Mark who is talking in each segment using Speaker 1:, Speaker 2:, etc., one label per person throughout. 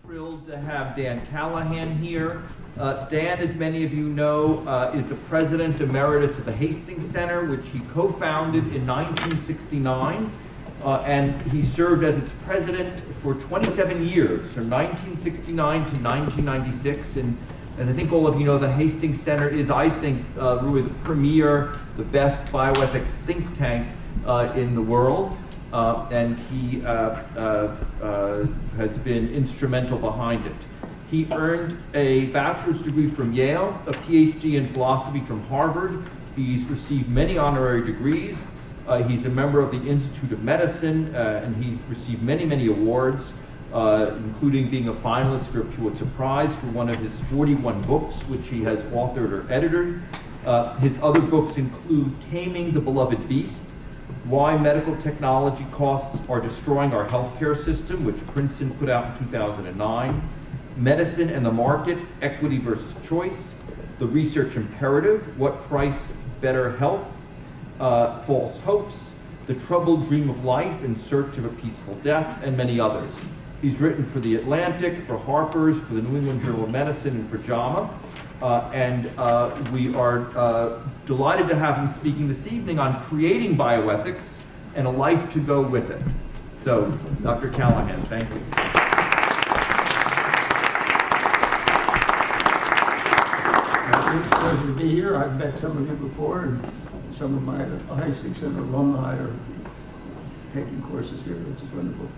Speaker 1: Thrilled to have Dan Callahan here. Dan, as many of you know, is the president emeritus of the Hastings Center, which he co-founded in 1969, and he served as its president for 27 years, from 1969 to 1996. And as I think all of you know, the Hastings Center is, I think, really the premier, the best bioethics think tank in the world. And he has been instrumental behind it. He earned a bachelor's degree from Yale, a PhD in philosophy from Harvard. He's received many honorary degrees. He's a member of the Institute of Medicine, and he's received many, many awards, including being a finalist for a Pulitzer Prize for one of his 41 books, which he has authored or edited. His other books include Taming the Beloved Beast, Why Medical Technology Costs Are Destroying Our Healthcare System, which Princeton put out in 2009, Medicine and the Market, Equity versus Choice, The Research Imperative, What Price Better Health, False Hopes, The Troubled Dream of Life in Search of a Peaceful Death, and many others. He's written for The Atlantic, for Harper's, for the New England Journal of Medicine, and for JAMA. We are delighted to have him speaking this evening on creating bioethics and a life to go with it. So, Dr. Callahan, thank you.
Speaker 2: It's a pleasure to be here. I've met some of you before, and some of my Hastings Center alumni are taking courses here, which is wonderful.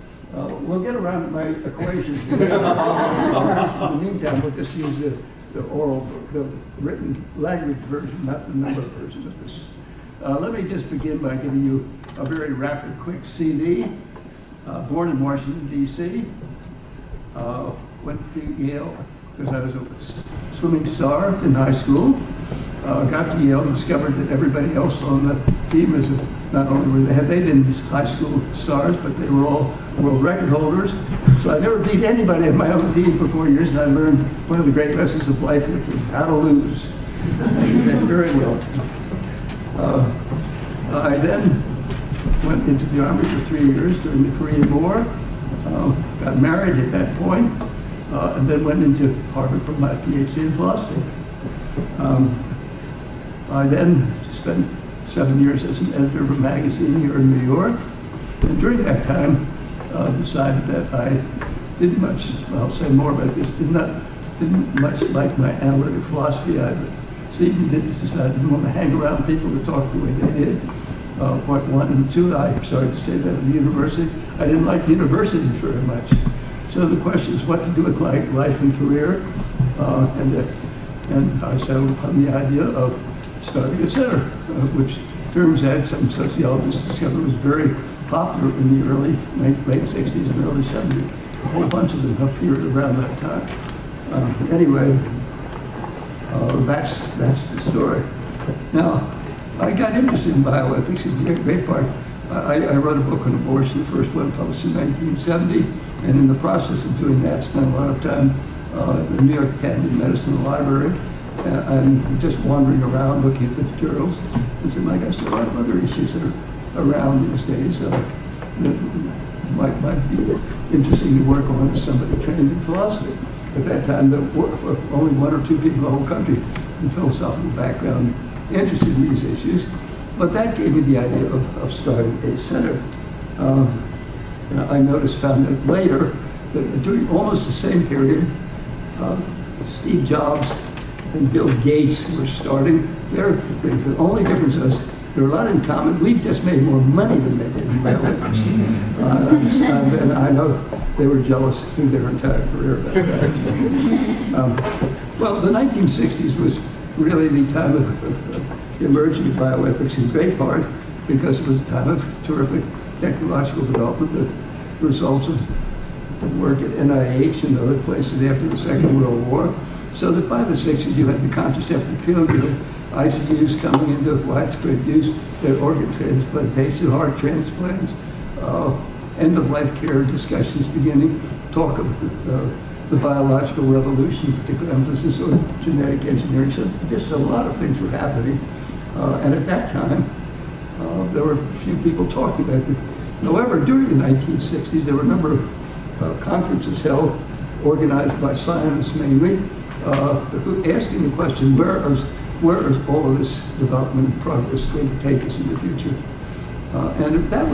Speaker 2: We'll get around to my equations. In the meantime, we'll just use the written language version, not the number version of this. Let me just begin by giving you a very rapid, quick CV. Born in Washington, D.C. Went to Yale because I was a swimming star in high school. Got to Yale and discovered that everybody else on the team is not only were they been high school stars, but they were all world record holders. So I never beat anybody in my own team for 4 years, and I learned one of the great lessons of life, which was how to lose. I did that very well. I then went into the Army for 3 years during the Korean War, got married at that point, and then went into Harvard for my PhD in philosophy. I then spent 7 years as an editor of a magazine here in New York, and during that time decided that I didn't much, I'll say more about this, didn't much like my analytic philosophy. I decided I didn't want to hang around people who talked the way they did. Point one, and two, I started to say that at the university. I didn't like universities very much. So the question is what to do with my life and career, and I settled upon the idea of starting a center, which turns out some sociologists discovered was very popular in the late 60s and early 70s. A whole bunch of them appeared around that time. Anyway, that's the story. Now, I got interested in bioethics in great part. I wrote a book on abortion, the first one published in 1970, and in the process of doing that, spent a lot of time at the New York Academy of Medicine Library, and just wandering around looking at the journals, and said, my gosh, there are a lot of other issues that are around these days that might be interesting to work on as somebody trained in philosophy. At that time, there were only one or two people in the whole country with philosophical background interested in these issues. But that gave me the idea of starting a center. I found out later that during almost the same period, Steve Jobs and Bill Gates were starting their things. The only difference was there were a lot in common. We've just made more money than they did in bioethics. And I know they were jealous through their entire career about that. Well, the 1960s was really the time of emerging of bioethics in great part because it was a time of terrific technological development, the results of work at NIH and other places after the Second World War, so that by the 60s you had the contraceptive pill, ICUs coming into widespread use, organ transplantation, heart transplants, end-of-life care discussions beginning, talk of the biological revolution, particular emphasis on genetic engineering. So just a lot of things were happening. And at that time, there were a few people talking about it. However, during the 1960s, there were a number of conferences held organized by scientists mainly, asking the question, where is all of this development and progress going to take us in the future? And that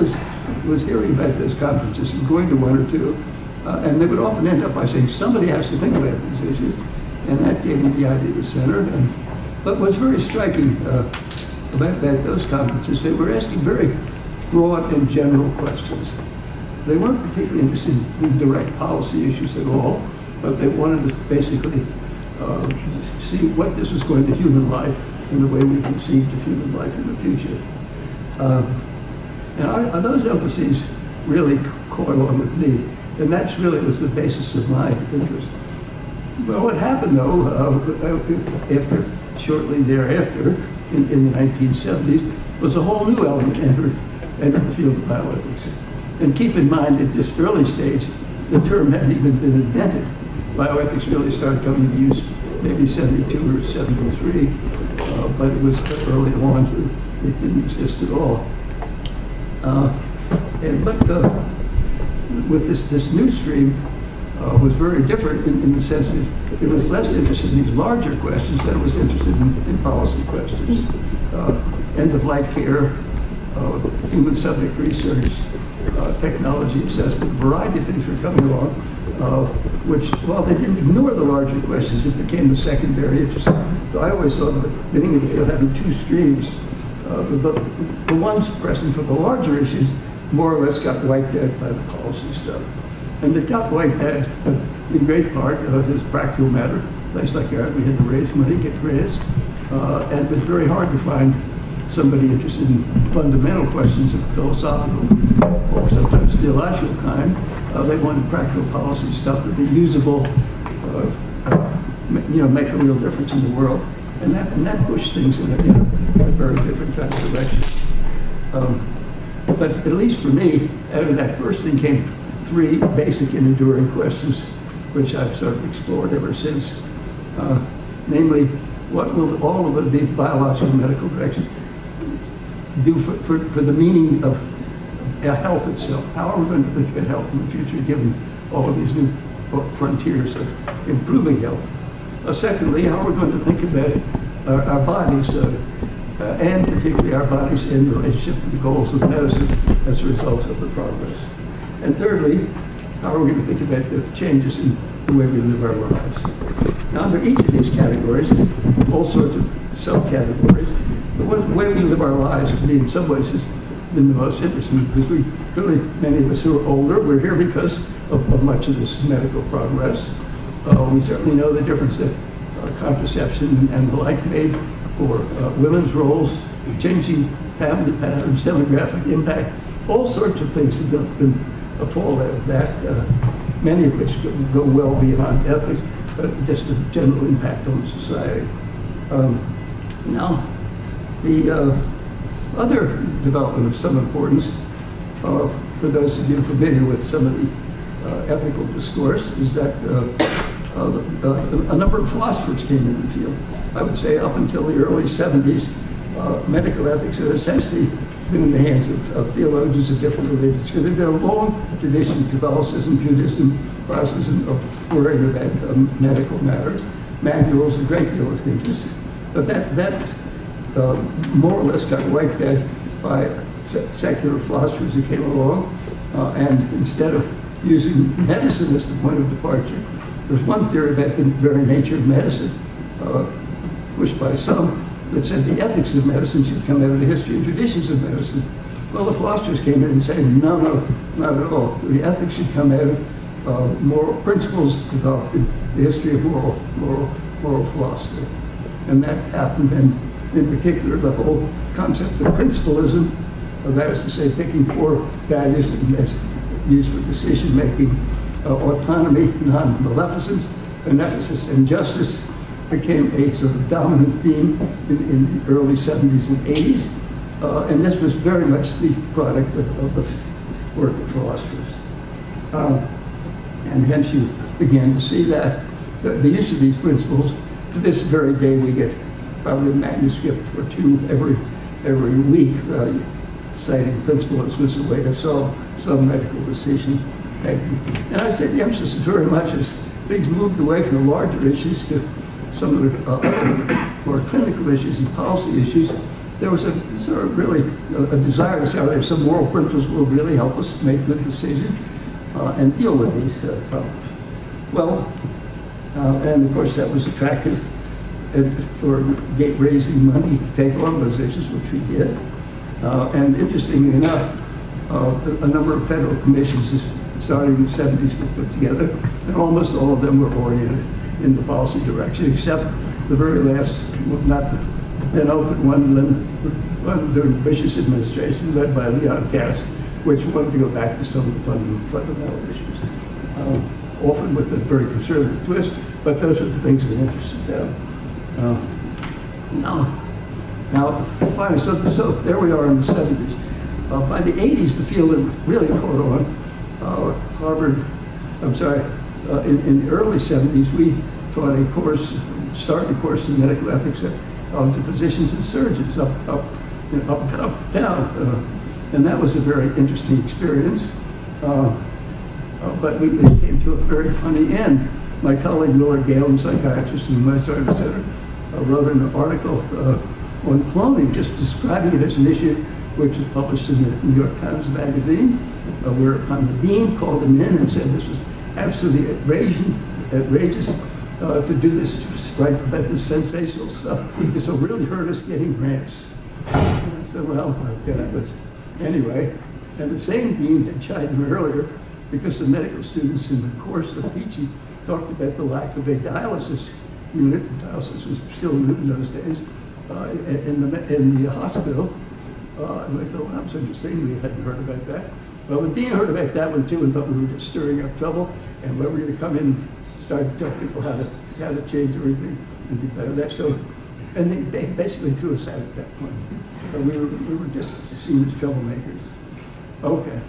Speaker 2: was hearing about those conferences and going to one or two, and they would often end up by saying, somebody has to think about these issues, and that gave me the idea of the center. But what's very striking about those conferences, they were asking very broad and general questions. They weren't particularly interested in direct policy issues at all, but they wanted to basically see what this was going to human life and the way we conceived of human life in the future. And those emphases really caught on with me, and that's really was the basis of my interest. Well, what happened though, shortly thereafter, in the 1970s, was a whole new element entered the field of bioethics. And keep in mind, at this early stage, the term hadn't even been invented. Bioethics really started coming into use maybe 72 or 73, but it was early on, it didn't exist at all. With this new stream was very different in the sense that it was less interested in these larger questions than it was interested in policy questions. End-of-life care, human subject research, technology assessment, a variety of things were coming along, which, while they didn't ignore the larger questions, it became the secondary interest. So I always thought of the beginning of the field having two streams. The ones pressing for the larger issues more or less got wiped out by the policy stuff. And it got wiped out in great part as a practical matter. A place like ours, we had to raise money, get grants, and it was very hard to find somebody interested in fundamental questions of the philosophical or sometimes theological kind. They wanted practical policy stuff that be usable, make a real difference in the world. And that pushed things in a very different kind of direction. But at least for me, out of that first thing came three basic and enduring questions, which I've sort of explored ever since. Namely, what will all of these biological and medical directions do for the meaning of health itself? How are we going to think about health in the future, given all of these new frontiers of improving health? Secondly, how are we going to think about our bodies, and particularly our bodies in relationship to the goals of medicine as a result of the progress? And thirdly, how are we going to think about the changes in the way we live our lives? Now, under each of these categories, all sorts of subcategories, the way we live our lives, to me, in some ways, has been the most interesting, because clearly, many of us who are older, we're here because of much of this medical progress. We certainly know the difference that contraception and the like made for women's roles, changing family patterns, demographic impact, all sorts of things have been a fallout of that, many of which go well beyond ethics, but just a general impact on society. Now, the other development of some importance, for those of you familiar with some of the ethical discourse, is that a number of philosophers came into the field. I would say up until the early 70s, medical ethics had essentially been in the hands of theologians of different religions, because there'd been a long tradition of Catholicism, Judaism, Protestantism of worrying about medical matters. Manuals, a great deal of interest. But that more or less got wiped out by secular philosophers who came along, and instead of using medicine as the point of departure, there's one theory about the very nature of medicine, pushed by some, that said the ethics of medicine should come out of the history and traditions of medicine. Well, the philosophers came in and said, no, not at all. The ethics should come out of moral principles developed in the history of moral philosophy. And that happened, and in particular, the whole concept of principalism, that is to say, picking four values as used for decision-making, autonomy, non-maleficence, beneficence, and justice, became a sort of dominant theme in the early 70s and 80s. And this was very much the product of the work of philosophers. And hence you began to see that the use of these principles, to this very day we get probably a manuscript or two every week citing principles as a way to solve some medical decision making. And I'd say the emphasis is very much things moved away from the larger issues to some of the other more clinical issues and policy issues, there was a sort of really a desire to say there's some moral principles will really help us make good decisions and deal with these problems. Well, and of course that was attractive for raising money to take on those issues, which we did. And interestingly enough, a number of federal commissions starting in the 70s were put together, and almost all of them were oriented in the policy direction, except the very last, not the penultimate one during Bush's administration, led by Leon Cass, which wanted to go back to some of the fundamental issues, often with a very conservative twist, but those are the things that interested them. Now, finally, so there we are in the 70s. By the 80s, the field had really caught on. In the early 70s, we taught a course, started a course in medical ethics to physicians and surgeons, up, down. And that was a very interesting experience. But we came to a very funny end. My colleague Millard Galen, psychiatrist in the West Army Center, wrote an article on cloning, just describing it as an issue, which was published in the New York Times Magazine, whereupon the dean called him in and said this was absolutely outrageous to do this, to write about this sensational stuff. This will really hurt us getting grants. And I said, well, okay, anyway. And the same dean had chided me earlier because the medical students in the course of teaching talked about the lack of a dialysis unit. Dialysis was still new in those days in the hospital. And I thought, well, that was interesting. We hadn't heard about that. Well, the dean heard about that one too and thought we were just stirring up trouble, and we were going to come in and start to tell people how to change everything and do better there. So, and they basically threw us out at that point. We were just seen as troublemakers. Okay.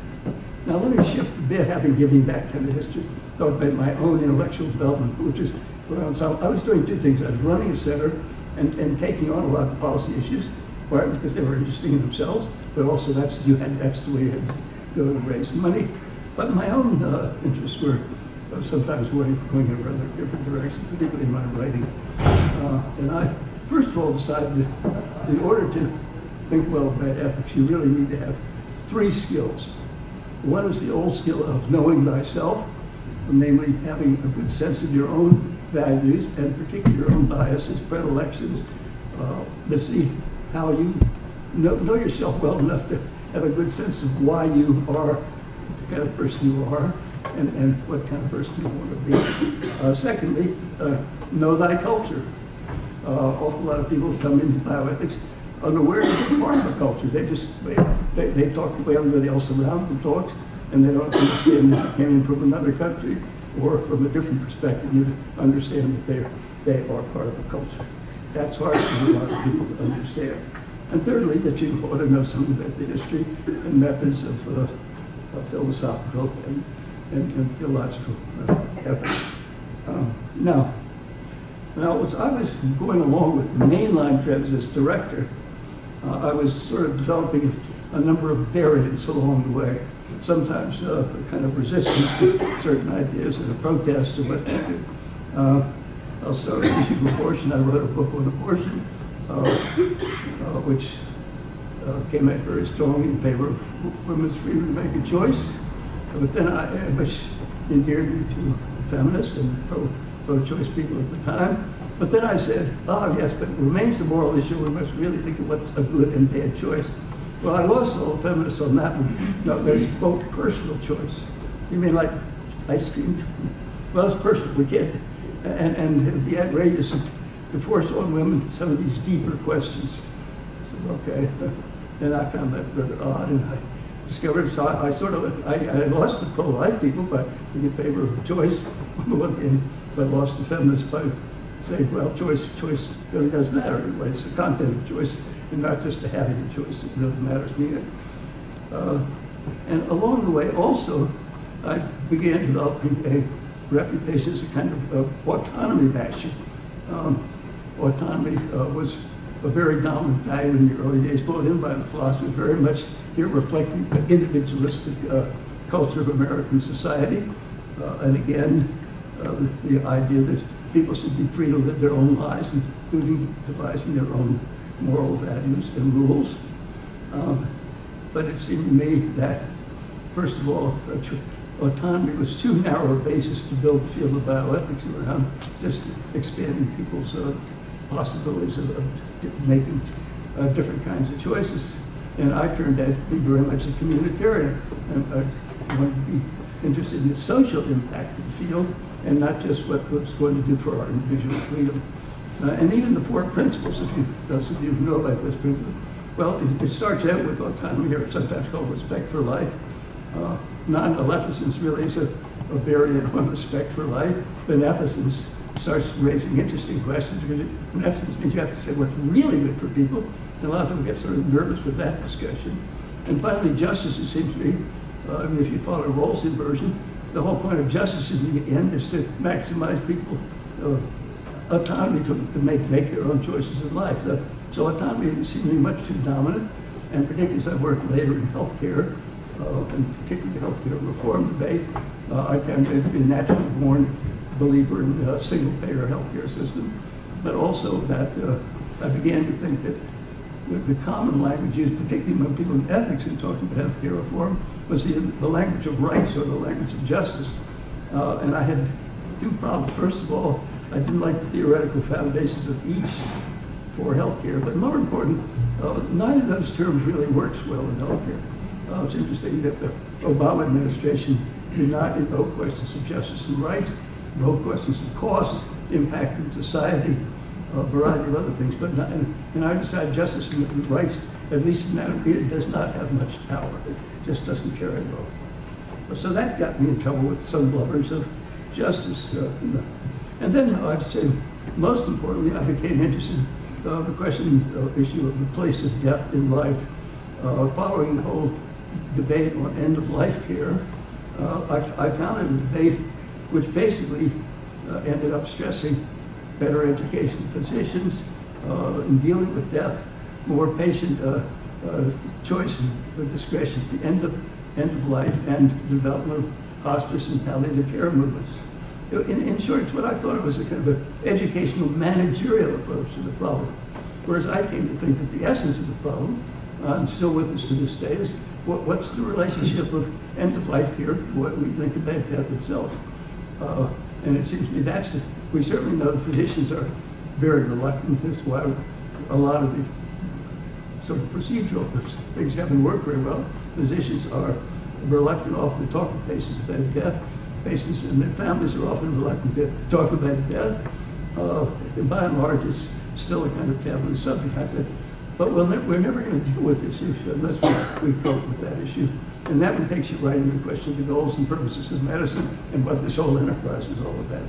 Speaker 2: Now let me shift a bit, having given you that kind of history, thought about my own intellectual development, which is, so I was doing two things. I was running a center and taking on a lot of policy issues, right, because they were interesting in themselves, but also that's the way you had to go to raise money. But my own interests were sometimes going in a rather different direction, particularly in my writing. And I, first of all, decided that in order to think well about ethics, you really need to have three skills. One is the old skill of knowing thyself, namely having a good sense of your own values and particularly your own biases, predilections, to see how you know yourself well enough to have a good sense of why you are the kind of person you are and what kind of person you want to be. Secondly, know thy culture. Awful lot of people come into bioethics unaware of the part of the culture. They talk the way everybody else around them talks, and they don't understand that you came in from another country or from a different perspective. You understand that they are part of the culture. That's hard for a lot of people to understand. And thirdly, that you ought to know something about the history and methods of philosophical and theological ethics. Now, as I was going along with the mainline trends as director, I was sort of developing a number of variants along the way. Sometimes a kind of resistance to certain ideas and a protest to what they do. Also, issues of abortion. I wrote a book on abortion, which came out very strongly in favor of women's freedom to make a choice. But then which endeared me to feminists and pro-choice people at the time. But then I said, yes, but it remains the moral issue. We must really think of what's a good and bad choice. Well, I lost all the feminists on that one. No, there's, quote, personal choice. You mean like ice cream? Well, it's personal. We can't, and it would be outrageous to force on women some of these deeper questions. I said, okay. And I found that rather odd, and I discovered, so I lost the pro-life people by being in favor of choice on the one hand, but lost the feminists by saying, well, choice really does matter. Anyway, it's the content of choice and not just the having a choice that really matters neither. And along the way also, I began developing a reputation as a kind of autonomy bastion. Autonomy was a very dominant value in the early days, brought in by the philosophers, very much here reflecting the individualistic culture of American society. And again, the idea that people should be free to live their own lives, including devising their own moral values and rules. But it seemed to me that, first of all, autonomy was too narrow a basis to build the field of bioethics around, just expanding people's possibilities of making different kinds of choices. And I turned out to be very much a communitarian. And I wanted to be interested in the social impact of the field and not just what it was going to do for our individual freedom. And even the four principles, those of you who know about this principle, well, it starts out with autonomy, or sometimes called respect for life. Non-maleficence really is a variant on respect for life. Beneficence starts raising interesting questions, because beneficence means you have to say what's really good for people. And a lot of people get sort of nervous with that discussion. And finally, justice, it seems to me, if you follow Rawls' inversion, the whole point of justice in the end is to maximize people's autonomy to make their own choices in life. So autonomy seems to me much too dominant, and particularly as I worked later in healthcare, and particularly the healthcare reform debate, I tend to be a naturally born believer in a single-payer healthcare system, but also that I began to think that the common language used, particularly among people in ethics in talking about healthcare reform, was the language of rights or the language of justice. And I had two problems. First of all, I didn't like the theoretical foundations of each for healthcare, but more important, neither of those terms really works well in healthcare. It's interesting that the Obama administration did not invoke questions of justice and rights, invoke questions of cost, impact on society, a variety of other things, but not, and I decided justice and rights, at least in that arena, does not have much power. It just doesn't carry well. So that got me in trouble with some lovers of justice. And then I'd say, most importantly, I became interested in the issue of the place of death in life. Following the whole debate on end-of-life care, I found a debate which basically ended up stressing better education of physicians in dealing with death, more patient choice and discretion at the end of life, and development of hospice and palliative care movements. In short, it's what I thought it was a kind of an educational managerial approach to the problem. Whereas I came to think that the essence of the problem, and still with us to this day, is what's the relationship of end-of-life care to what we think about death itself. And it seems to me we certainly know the physicians are very reluctant. That's why a lot of the sort of procedural things haven't worked very well. Physicians are reluctant often to talk to patients about death. Patients and their families are often reluctant to talk about death. And by and large, it's still a kind of taboo subject. I said, but we're never going to deal with this issue unless we cope with that issue. And that one takes you right into the question of the goals and purposes of medicine and what this whole enterprise is all about.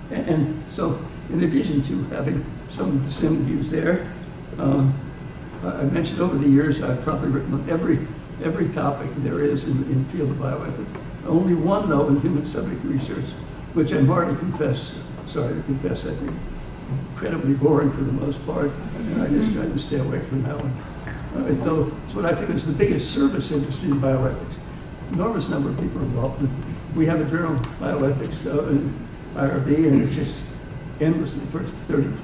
Speaker 2: And so, in addition to having some dissenting views there, I mentioned over the years I've probably written on every topic there is in the field of bioethics. Only one, though, in human subject research, which I'm sorry to confess, I think incredibly boring for the most part, and I just tried to stay away from that one. So it's what I think is the biggest service industry in bioethics. Enormous number of people involved. We have a journal, Bioethics, IRB, and it's just endlessly for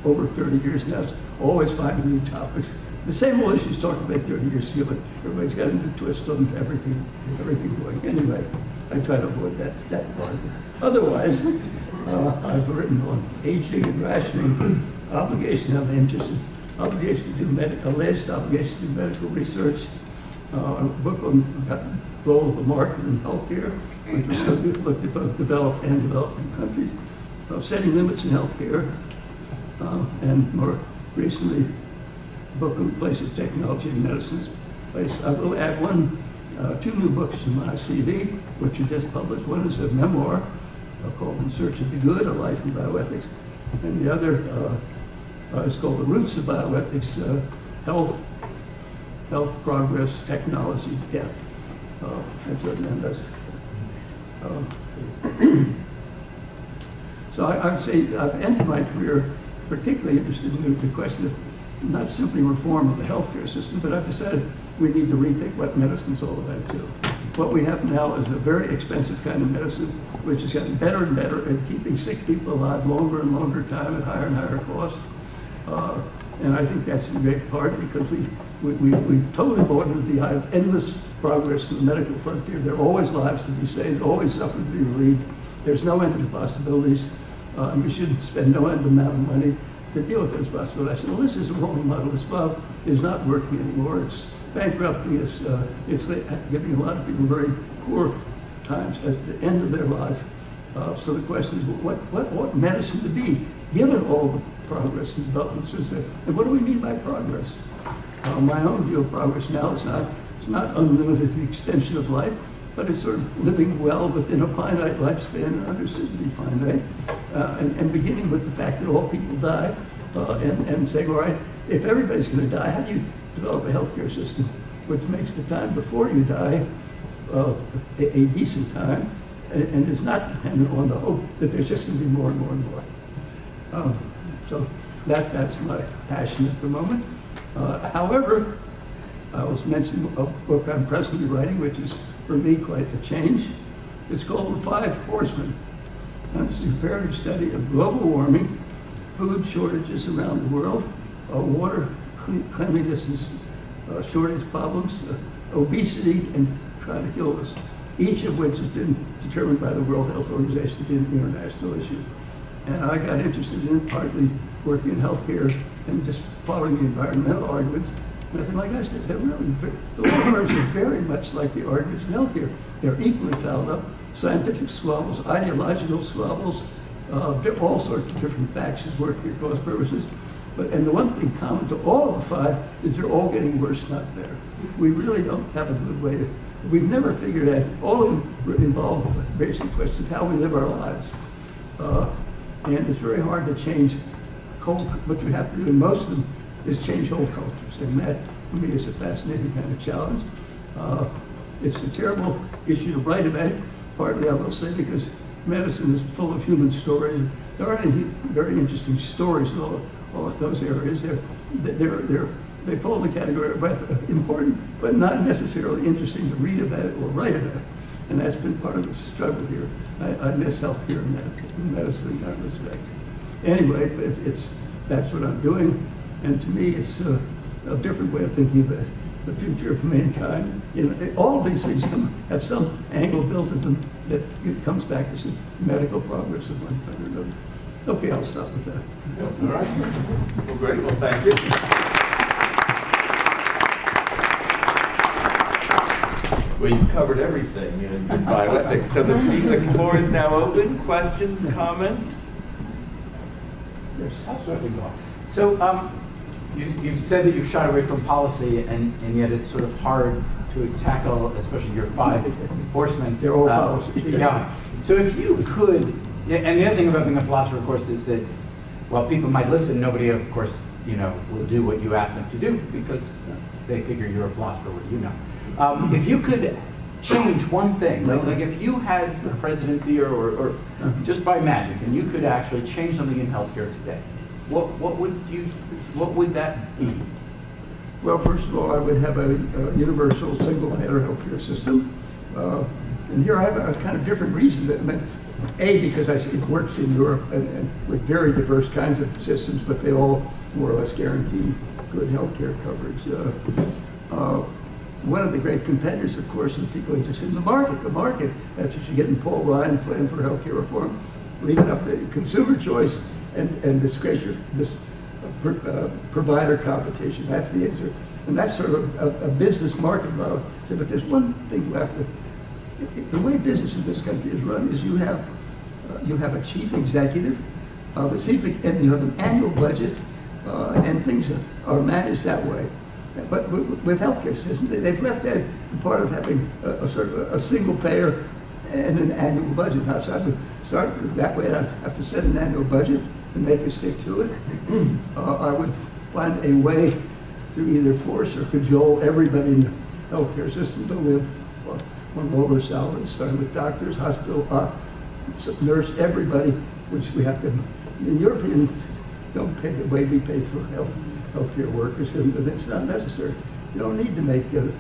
Speaker 2: over 30 years now. It's always finding new topics. The same old issues talked about 30 years ago, but everybody's got a new twist on everything going. Anyway, I try to avoid that part. Otherwise, I've written on aging and rationing, obligation, I'm interested, obligation to do alleged obligation to do medical research, a book on the role of the market in healthcare, which was looked at both developed and developing countries, setting limits in healthcare, and more recently, a book on the place of technology in medicine's place. I will add two new books to my CV, which are just published. One is a memoir called In Search of the Good, A Life in Bioethics, and the other is called The Roots of Bioethics, Health, Progress, Technology, Death. So I would say I've ended my career particularly interested in the question of not simply reform of the healthcare system, but I've decided we need to rethink what medicine's all about too. What we have now is a very expensive kind of medicine, which has gotten better and better at keeping sick people alive longer and longer time at higher and higher cost. And I think that's in great part because we totally bought into the idea of endless progress in the medical frontier. There are always lives to be saved, always suffering to be relieved. There's no end to possibilities, and we shouldn't spend no end amount of money to deal with those possibilities. I said, well, this is a wrong model. This model is not working anymore. It's bankrupting us. It's giving a lot of people very poor times at the end of their life. So the question is, what medicine to be, given all the progress and developments is there? And what do we mean by progress? My own view of progress now is it's not unlimited extension of life, but it's sort of living well within a finite lifespan, understood to be finite, and beginning with the fact that all people die, and saying, all right, if everybody's going to die, how do you develop a healthcare system which makes the time before you die a decent time, and is not dependent on the hope that there's just going to be more and more and more. So that's my passion at the moment. However, I was mentioning a book I'm presently writing, which is for me quite a change. It's called The Five Horsemen. And it's a comparative study of global warming, food shortages around the world, water cleanliness and shortage problems, obesity, and chronic illness, each of which has been determined by the World Health Organization to be an international issue. And I got interested in it, partly working in healthcare and just following the environmental arguments. And I said, my gosh, they're really, the law are very much like the arguments in healthcare. They're equally fouled up. Scientific squabbles, ideological squabbles, all sorts of different factions working across purposes. And the one thing common to all of the five is they're all getting worse, not better. We really don't have a good way to, we've never figured out, all of them involve basic questions of how we live our lives. And it's very hard to change what you have to do, and most of them is change whole cultures. And that, for me, is a fascinating kind of challenge. It's a terrible issue to write about, partly, I will say, because medicine is full of human stories. There aren't any very interesting stories in all of those areas. They fall in the category of important, but not necessarily interesting to read about or write about. And that's been part of the struggle here. I miss healthcare in medicine in that respect. Anyway, that's what I'm doing. And to me, it's a different way of thinking about the future of mankind. All of these things have some angle built in them that it comes back to some medical progress of one kind or another. Okay, I'll stop with that.
Speaker 1: All right. Well, great. Well, thank you. Well, you've covered everything in bioethics. So the floor is now open. Questions, comments?
Speaker 2: Yes.
Speaker 3: I'll certainly go. So you've said that you've shied away from policy, and yet it's sort of hard to tackle, especially your five horsemen.
Speaker 2: They're all policy.
Speaker 3: Yeah. So if you could, and the other thing about being a philosopher, of course, is that while people might listen, nobody, of course, will do what you ask them to do because they figure you're a philosopher. What do you know? If you could change one thing, like if you had the presidency or just by magic, and you could actually change something in healthcare today, what would that be?
Speaker 2: Well, first of all, I would have a universal single-payer healthcare system. And here I have a kind of different reason. Because it works in Europe and with very diverse kinds of systems, but they all more or less guarantee good healthcare coverage. One of the great competitors, of course, is people interested in the market. The market, that's what you get in Paul Ryan plan for healthcare reform, leaving up to consumer choice and discretion, provider competition. That's the answer. And that's sort of a business market model. So, but there's one thing left. The way business in this country is run is you have a chief executive, and you have an annual budget, and things are managed that way. But with healthcare systems, they've left out the part of having a sort of a single payer and an annual budget. Now, so I would start that way. I'd have to set an annual budget and make us stick to it. I would find a way to either force or cajole everybody in the healthcare system to live on lower salaries, starting with doctors, hospital, nurse, everybody, which we have to, in Europeans, don't pay the way we pay for healthcare workers, and it's not necessary. You don't need to make $1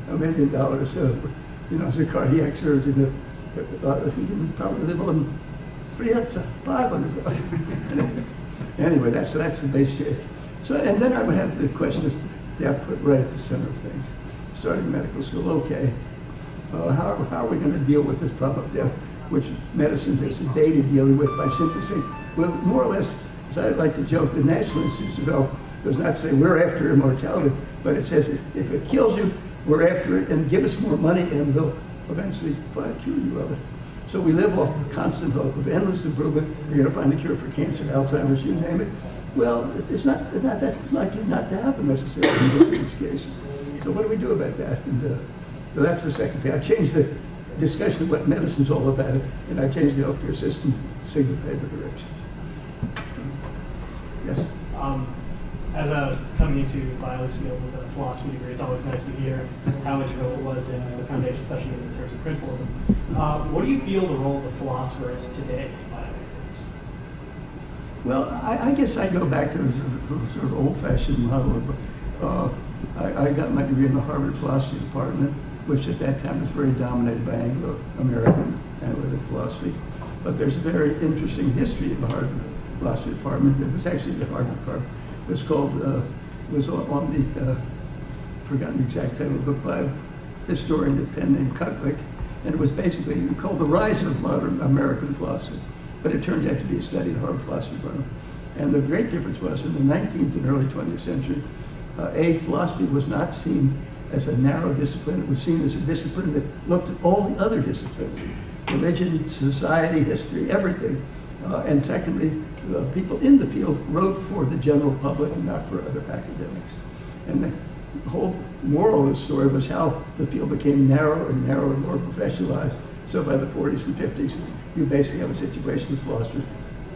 Speaker 2: million you know, as a cardiac surgeon, he can probably live on 300, 500,000. Anyway, that's the base shape. So, and then I would have the question of death put right at the center of things. Starting medical school, okay, how are we going to deal with this problem of death, which medicine is dated dealing with by simply saying, well, more or less, as I like to joke, the National Institutes of Health does not say we're after immortality, but it says if it kills you, we're after it, and give us more money and we'll eventually cure you of it. So we live off the constant hope of endless improvement. We're going to find a cure for cancer, Alzheimer's, you name it. Well, that's likely not to happen necessarily in these cases. So what do we do about that? And so that's the second thing. I changed the discussion of what medicine's all about, and I changed the healthcare system to single payer direction. Yes?
Speaker 4: As a coming into Bioethics field with a philosophy degree, it's always nice to hear how integral it was in the foundation, especially in terms of principles. What do you feel the role of the philosopher is today in bioethics?
Speaker 2: Well, I guess I go back to a sort of old-fashioned model of, I got my degree in the Harvard philosophy department, which at that time was very dominated by Anglo-American analytic philosophy. But there's a very interesting history of the Harvard philosophy department. It was actually the Harvard department. It was called, was on the, forgotten the exact title, but by a historian at Penn named Cutwick, and it was basically called The Rise of Modern American Philosophy. But it turned out to be a study of Harvard philosophy department. And the great difference was in the 19th and early 20th century, philosophy was not seen as a narrow discipline. It was seen as a discipline that looked at all the other disciplines, religion, society, history, everything. And secondly, people in the field wrote for the general public and not for other academics. And the whole moral of the story was how the field became narrower and narrower and more professionalized. So by the 40s and 50s, you basically have a situation of philosophers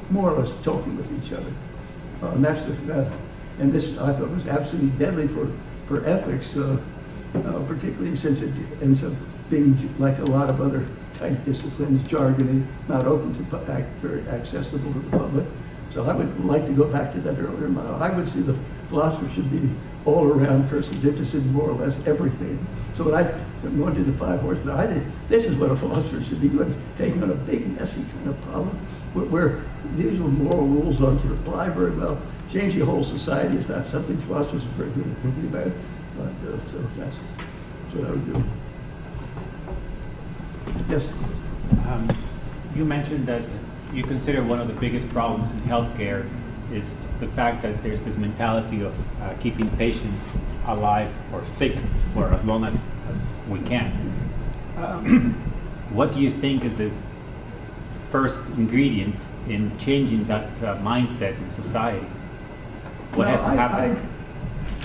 Speaker 2: more or less talking with each other. And that's and this I thought was absolutely deadly for ethics, particularly since it ends up being like a lot of other tight disciplines, jargony, not open to very accessible to the public. So I would like to go back to that earlier model. I would see the philosopher should be all-around persons interested in more or less everything. So when I going to the five horsemen, I think this is what a philosopher should be doing, taking on a big, messy kind of problem where the usual moral rules aren't to apply very well. Changing a whole society is not something philosophers are very good at thinking about. But, so that's what I would do. Yes?
Speaker 5: You mentioned that you consider one of the biggest problems in healthcare is the fact that there's this mentality of keeping patients alive or sick for as long as we can. What do you think is the first ingredient in changing that mindset in society? What has to happen?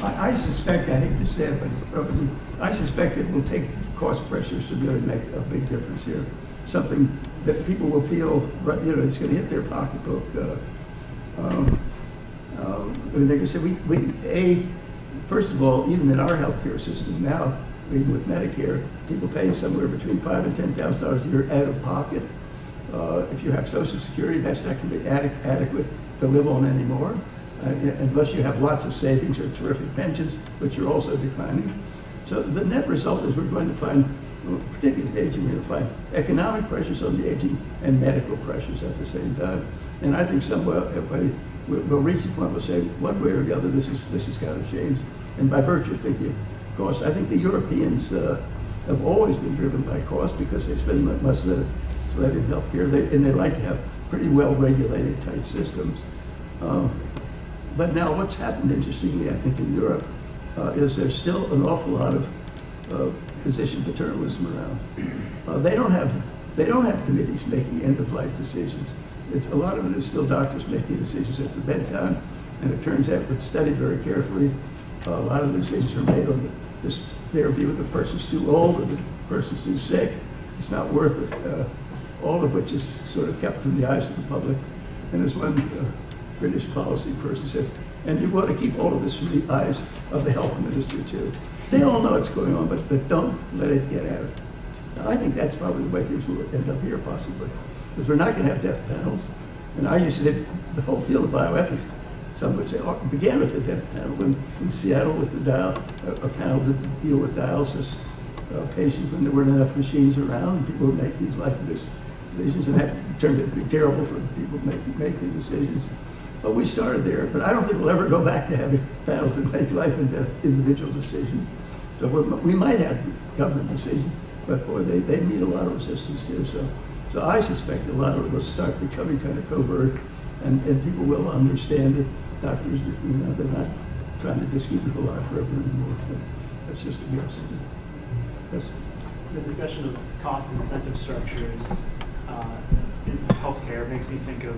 Speaker 2: I suspect, I hate to say it, but it's probably, I suspect it will take cost pressures to really make a big difference here. Something that people will feel, you know, it's going to hit their pocketbook. They can say, first of all, even in our healthcare system now, even with Medicare, people pay somewhere between $5,000 and $10,000 a year out of pocket. If you have Social Security, that's not going to be adequate to live on anymore, unless you have lots of savings or terrific pensions, which are also declining. So the net result is we're going to find, particularly with aging, we're going to find economic pressures on the aging and medical pressures at the same time. And I think somewhere everybody will reach a point where we'll say, one way or the other, this has got to change. And by virtue of thinking of cost, I think the Europeans have always been driven by cost because they spend much of that in healthcare, and they like to have pretty well-regulated, tight systems. But now what's happened, interestingly, I think in Europe, is there's still an awful lot of physician paternalism around. They don't have committees making end-of-life decisions. A lot of it is still doctors making decisions at the bedtime, and it turns out, it's studied very carefully, a lot of the decisions are made on their view of the person's too old or the person's too sick. It's not worth it. All of which is sort of kept from the eyes of the public. And as one British policy person said, and you want to keep all of this from the eyes of the health minister too. They all know what's going on, but don't let it get out. Now, I think that's probably the way things will end up here, possibly. Because we're not going to have death panels. And I used to say the whole field of bioethics, some would say, it began with the death panel in Seattle with the a panel to deal with dialysis patients when there weren't enough machines around, and people would make these life and death decisions, and that turned out to be terrible for the people making decisions. But we started there, but I don't think we'll ever go back to having panels that make life and death individual decisions. So we might have government decisions, but boy, they meet a lot of resistance too. So I suspect a lot of it will start becoming kind of covert, and people will understand that doctors, they're not trying to just keep people alive forever anymore. But that's just a guess. Yes.
Speaker 6: The discussion of cost and incentive structures in healthcare makes me think of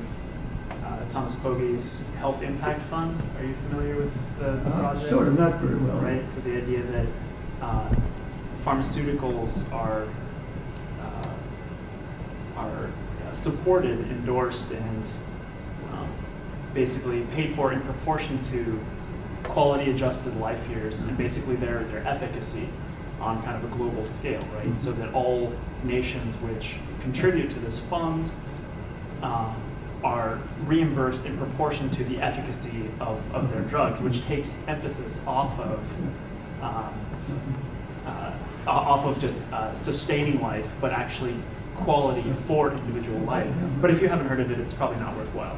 Speaker 6: Thomas Pogge's Health Impact Fund. Are you familiar with the project?
Speaker 2: Sort of, not very well.
Speaker 6: Right. So the idea that pharmaceuticals are supported, endorsed, and basically paid for in proportion to quality-adjusted life years and basically their efficacy on kind of a global scale, right? Mm-hmm. So that all nations which contribute to this fund are reimbursed in proportion to the efficacy of their drugs, which takes emphasis off of just sustaining life, but actually quality for individual life. But if you haven't heard of it, it's probably not worthwhile.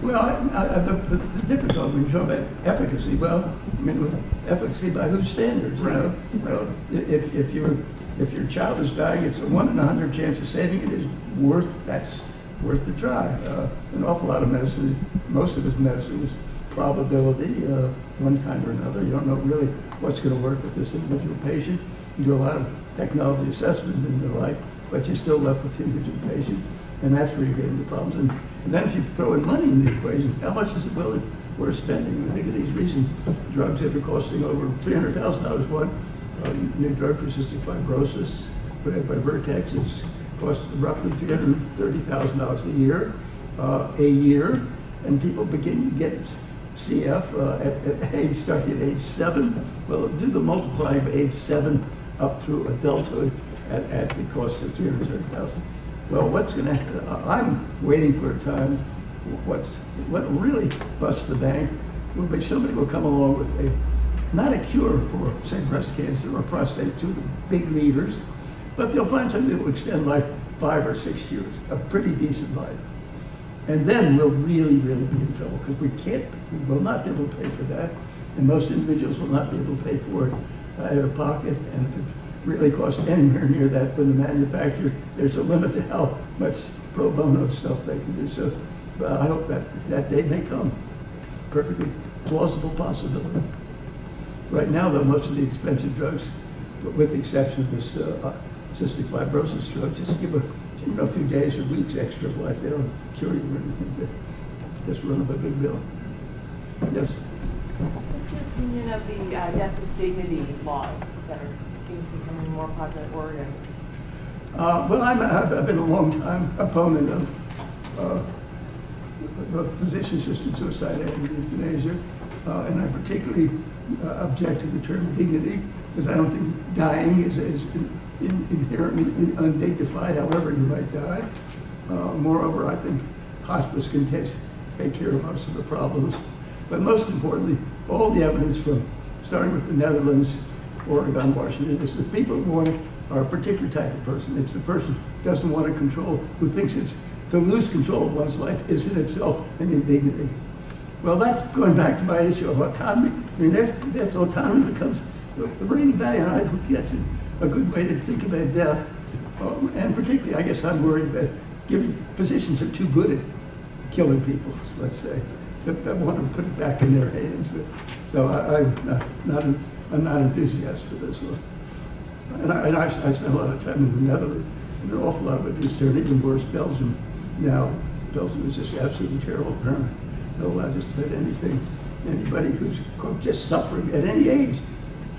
Speaker 2: Well, the difficulty when you talk about efficacy, well, I mean, efficacy by whose standards? You know? Well, if your child is dying, it's a 1 in 100 chance of saving it is that's worth the try. An awful lot of medicine, most of this medicine is probability, one kind or another. You don't know really what's going to work with this individual patient. You do a lot of technology assessment and the like, but you're still left with the individual patient, and that's where you get into problems. And then if you throw in money in the equation, how much is it worth spending? I think of these recent drugs that are costing over $300,000 one. New drug for cystic fibrosis, put out by Vertex, it's cost roughly $330,000 a year, and people begin to get CF starting at age 7. Well, do the multiplying of age 7 up through adulthood at the cost of $330,000. Well, what's going to happen? I'm waiting for a time. What really busts the bank will be somebody will come along with not a cure for, say, breast cancer or prostate, two of the big leaders, but they'll find something that will extend life 5 or 6 years, a pretty decent life. And then we'll really, really be in trouble because we will not be able to pay for that, and most individuals will not be able to pay for it out of pocket. And if it really costs anywhere near that from the manufacturer, there's a limit to how much pro bono stuff they can do. So I hope that day may come. Perfectly plausible possibility. Right now, though, most of the expensive drugs, with the exception of this cystic fibrosis drug, just give a few days or weeks extra of life. They don't cure you or anything, but just run up a big bill. Yes?
Speaker 7: What's your opinion of the death with dignity laws that seem to be becoming more popular in Oregon?
Speaker 2: Well, I've been a long-time opponent of both physician-assisted suicide and euthanasia, and I particularly object to the term dignity, because I don't think dying is inherently undignified, however you might die. Moreover, I think hospice can take care of most of the problems. But most importantly, all the evidence from starting with the Netherlands, Oregon, Washington, is that people are a particular type of person. It's the person who doesn't want to control, who thinks to lose control of one's life is in itself an indignity. Well, that's going back to my issue of autonomy. I mean, that's autonomy becomes the reigning value, and I don't think that's a good way to think about death. And particularly, I guess I'm worried that physicians are too good at killing people, let's say. I want to put it back in their hands. So I'm not enthusiastic for this one. And I spent a lot of time in the Netherlands, and there are an awful lot of abuse there, and even worse, Belgium. Now, Belgium is just absolutely terrible. Apparently, they'll allow just about anything. Anybody who's just suffering at any age,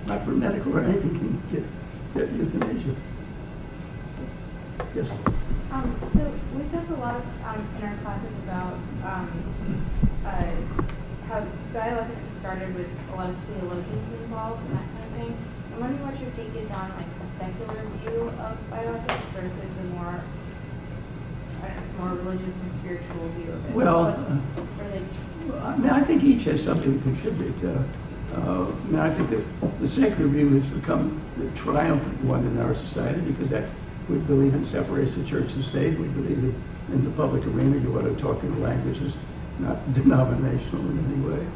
Speaker 2: not for medical or anything, can get euthanasia. Yes?
Speaker 8: So we talk a lot in our classes about how bioethics was started with a lot of theologians involved and that kind of thing. I'm wondering what your take is on like a secular view of bioethics versus a more religious and spiritual view of it.
Speaker 2: Well, I mean, I think each has something to contribute. And I think that the secular view has become the triumphant one in our society because we believe in separates the church and state. We believe that in the public arena you ought to talk in languages not denominational in any way.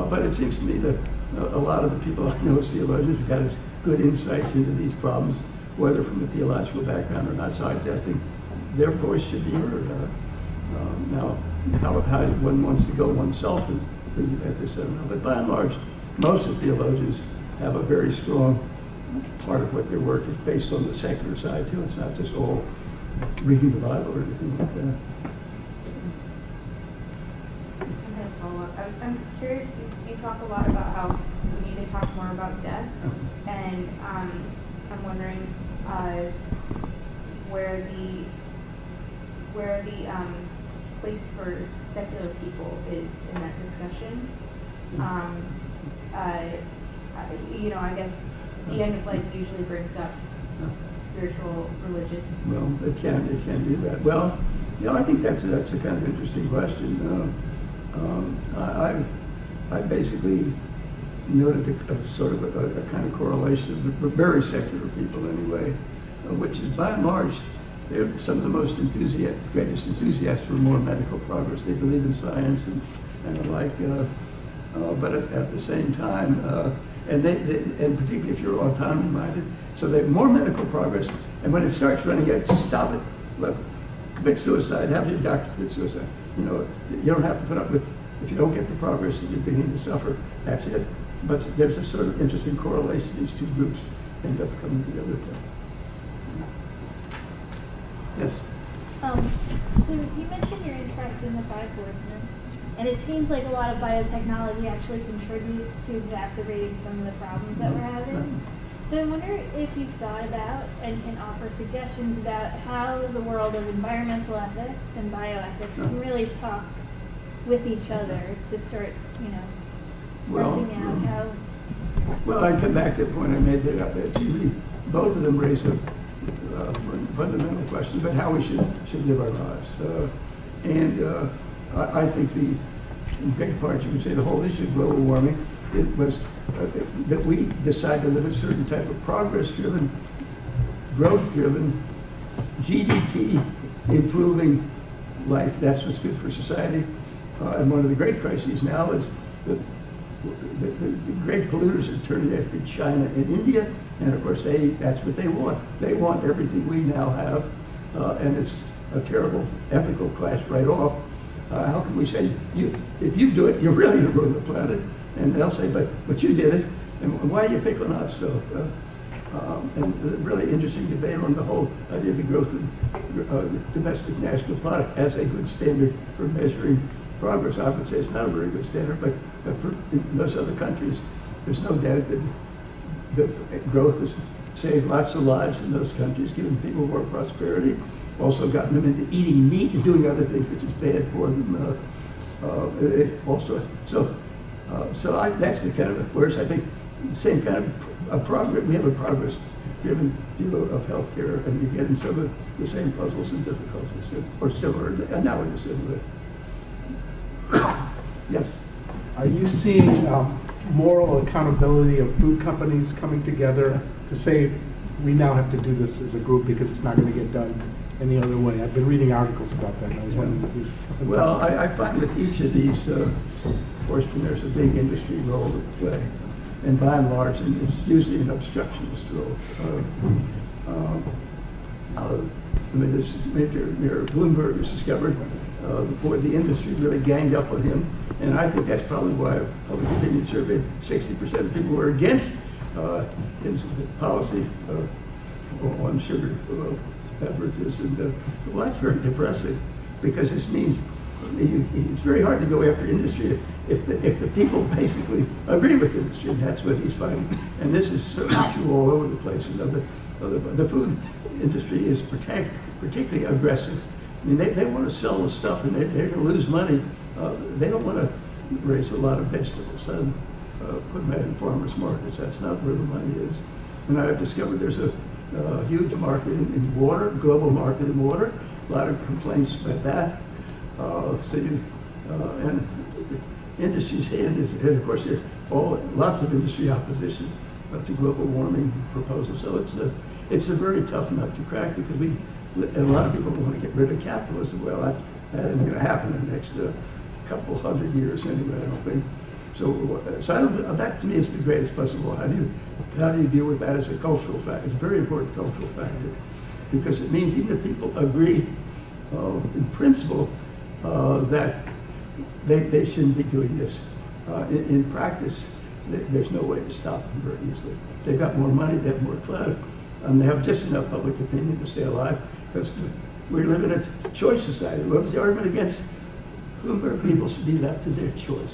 Speaker 2: But it seems to me that a lot of the people I know as theologians have got as good insights into these problems, whether from a theological background or not, so I'm suggesting their voice should be heard. Now, how one wants to go oneself and think about this, I don't know. But by and large, most of the theologians have a very strong part of what their work is based on the secular side too. It's not just all reading the Bible or anything like that.
Speaker 8: I'm curious, you talk a lot about how we need to talk more about death, and I'm wondering where the place for secular people is in that discussion. You know, I guess the end of life usually brings up spiritual, religious.
Speaker 2: Well, it can do that. Well, you know, I think that's a kind of interesting question. I basically noted a sort of a kind of correlation of very secular people anyway, which is by and large, they're some of the most enthusiastic, greatest enthusiasts for more medical progress. They believe in science and the like, but at the same time, and particularly if you're autonomy minded, so they have more medical progress, and when it starts running out, stop it, commit suicide, have your doctor commit suicide. You know, you don't have to put up with, if you don't get the progress that you're beginning to suffer, that's it. But there's a sort of interesting correlation. These two groups end up coming together. Yes?
Speaker 9: So you mentioned your interest in the Five Horsemen, and it seems like a lot of biotechnology actually contributes to exacerbating some of the problems that we're having. So I wonder if you've thought about and can offer suggestions about how the world of environmental ethics and bioethics can really talk with each other to start, you know, parsing out how.
Speaker 2: Well, I come back to the point I made that both of them raise a fundamental question about how we should live our lives. I think in big part you could say the whole issue of global warming, it was that we decide to live a certain type of progress-driven, growth-driven, GDP improving life. That's what's good for society. And one of the great crises now is that the great polluters are turning out to be China and India, and of course that's what they want. They want everything we now have, and it's a terrible ethical clash right off. How can we say, if you do it, you're really going to ruin the planet? And they'll say, but you did it, and why do you pick on us? So, and a really interesting debate on the whole idea of the growth of domestic national product as a good standard for measuring progress. I would say it's not a very good standard, but for in those other countries, there's no doubt that the growth has saved lots of lives in those countries, given people more prosperity, also gotten them into eating meat and doing other things which is bad for them. That's the kind of, whereas I think the same kind of progress, we have a progress-driven view of healthcare, and you get in some of the same puzzles and difficulties, or similar, and now we're similar. Yes?
Speaker 10: Are you seeing moral accountability of food companies coming together to say, we now have to do this as a group because it's not going to get done any other way? I've been reading articles about that, and I was wondering if you...
Speaker 2: Well, I find with each of these horsemen, there's a big industry role to play. And by and large, and it's usually an obstructionist role. This is Mayor Bloomberg has discovered the industry really ganged up on him, and I think that's probably why a public opinion survey, 60% of people were against his policy on sugar beverages, and well, that's very depressing, because this means it's very hard to go after industry if the people basically agree with industry, and that's what he's finding. And this is certainly true all over the place. And the food industry is particularly aggressive. I mean, they want to sell the stuff, and they're going to lose money. They don't want to raise a lot of vegetables and put them out in farmers markets. That's not where the money is. And I've discovered there's a huge market in water, global market in water. A lot of complaints about that. And industry's hand is, and of course, lots of industry opposition to global warming proposals. So it's a very tough nut to crack, because a lot of people want to get rid of capitalism. Well, that ain't going to happen in the next couple hundred years anyway, I don't think. So that to me is the greatest puzzle. How do you deal with that as a cultural factor? It's a very important cultural factor, because it means even if people agree in principle that they shouldn't be doing this, in practice, there's no way to stop them very easily. They've got more money, they have more clout, and they have just enough public opinion to stay alive, because we live in a choice society. What was the argument against whom people should be left to their choice?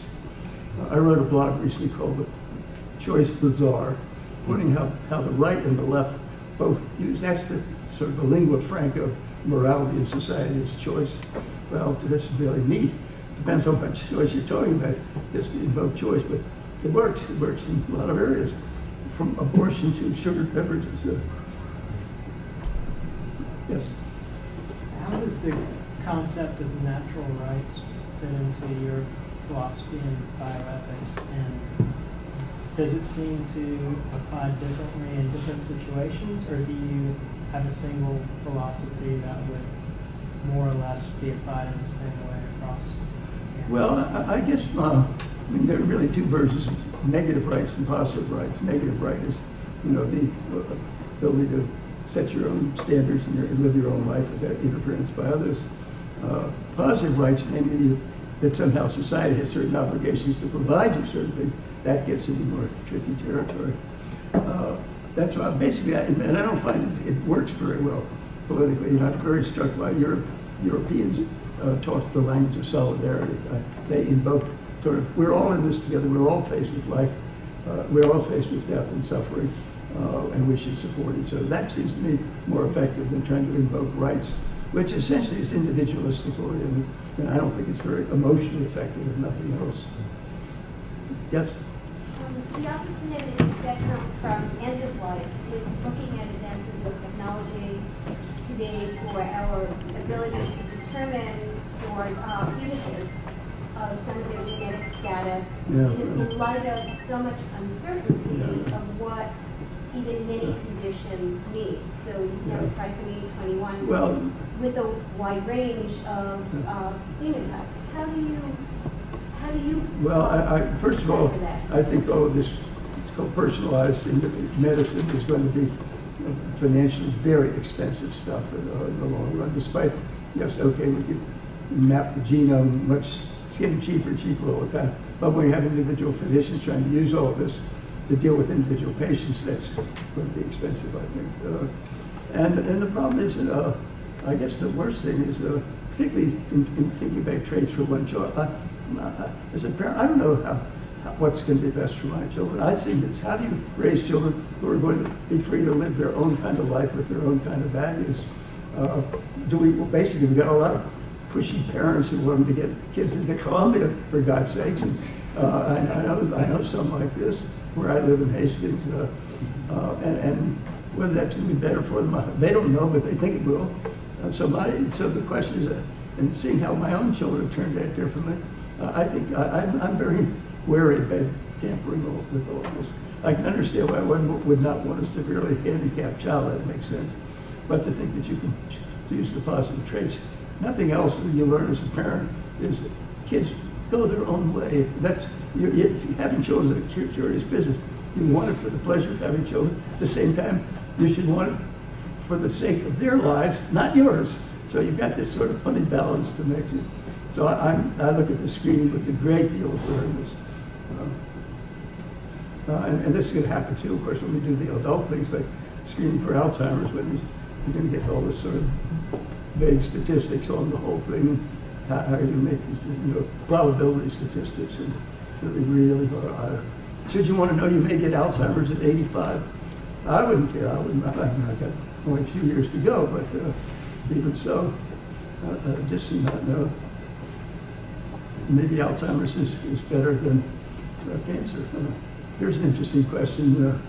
Speaker 2: I wrote a blog recently called The Choice Bazaar, pointing out how the right and the left both use, that's the sort of the lingua franca of morality in society, is choice. Well, that's really neat. Depends on what choice you're talking about. Just invoke choice, but it works. It works in a lot of areas, from abortion to sugared beverages. Yes.
Speaker 11: How does the concept of natural rights fit into your philosophy in bioethics, and does it seem to apply differently in different situations, or do you have a single philosophy that would more or less be applied in the same way across?
Speaker 2: Well, I guess I mean, there are really two versions: negative rights and positive rights. Negative right is, the ability to set your own standards and live your own life without interference by others. Positive rights, namely that somehow society has certain obligations to provide you certain things. That gets into more tricky territory. That's why basically, and I don't find it works very well politically. I'm very struck by Europeans talk the language of solidarity. They invoke sort of, we're all in this together. We're all faced with life. We're all faced with death and suffering, and we should support each other. That seems to me more effective than trying to invoke rights, which essentially is individualistic oriented, and I don't think it's very emotionally effective, if nothing else. Yes?
Speaker 12: The opposite end of the spectrum from end of life is looking at advances in technology today for our ability to determine for fetuses some of their genetic status in light of so much uncertainty of what even many conditions mean. So you have trisomy 21 with a wide range of phenotype. How do you?
Speaker 2: Well, I first of all, I think all of this, it's called personalized medicine, is going to be financially very expensive stuff in the long run. Despite, yes, okay, we could map the genome much. It's getting cheaper and cheaper all the time. But when you have individual physicians trying to use all of this to deal with individual patients, that's going to be expensive, I think. And the problem is, I guess the worst thing is, particularly in thinking about traits for one child, as a parent, I don't know what's going to be best for my children. I think it's how do you raise children who are going to be free to live their own kind of life with their own kind of values? Basically, we got a lot of pushy parents who want to get kids into Columbia, for God's sakes. And I know some like this, where I live in Hastings, and whether that's going to be better for them, they don't know, but they think it will. So the question is, and seeing how my own children have turned out differently, I think I'm very wary about tampering with all this. I can understand why one would not want a severely handicapped child. That makes sense. But to think that you can use the positive traits, nothing else that you learn as a parent is that kids go their own way. Having children is a curious business. You want it for the pleasure of having children. At the same time, you should want it for the sake of their lives, not yours. So you've got this sort of funny balance to make it. So I look at the screening with a great deal of awareness. And this is going to happen too, of course, when we do the adult things like screening for Alzheimer's, when you're going to get all this sort of vague statistics on the whole thing. How are you going to make these, probability statistics, and it'll be really hard. Should you want to know you may get Alzheimer's at 85? I wouldn't care. I got only a few years to go, but even so, I just do not know. Maybe Alzheimer's is better than cancer. Here's an interesting question.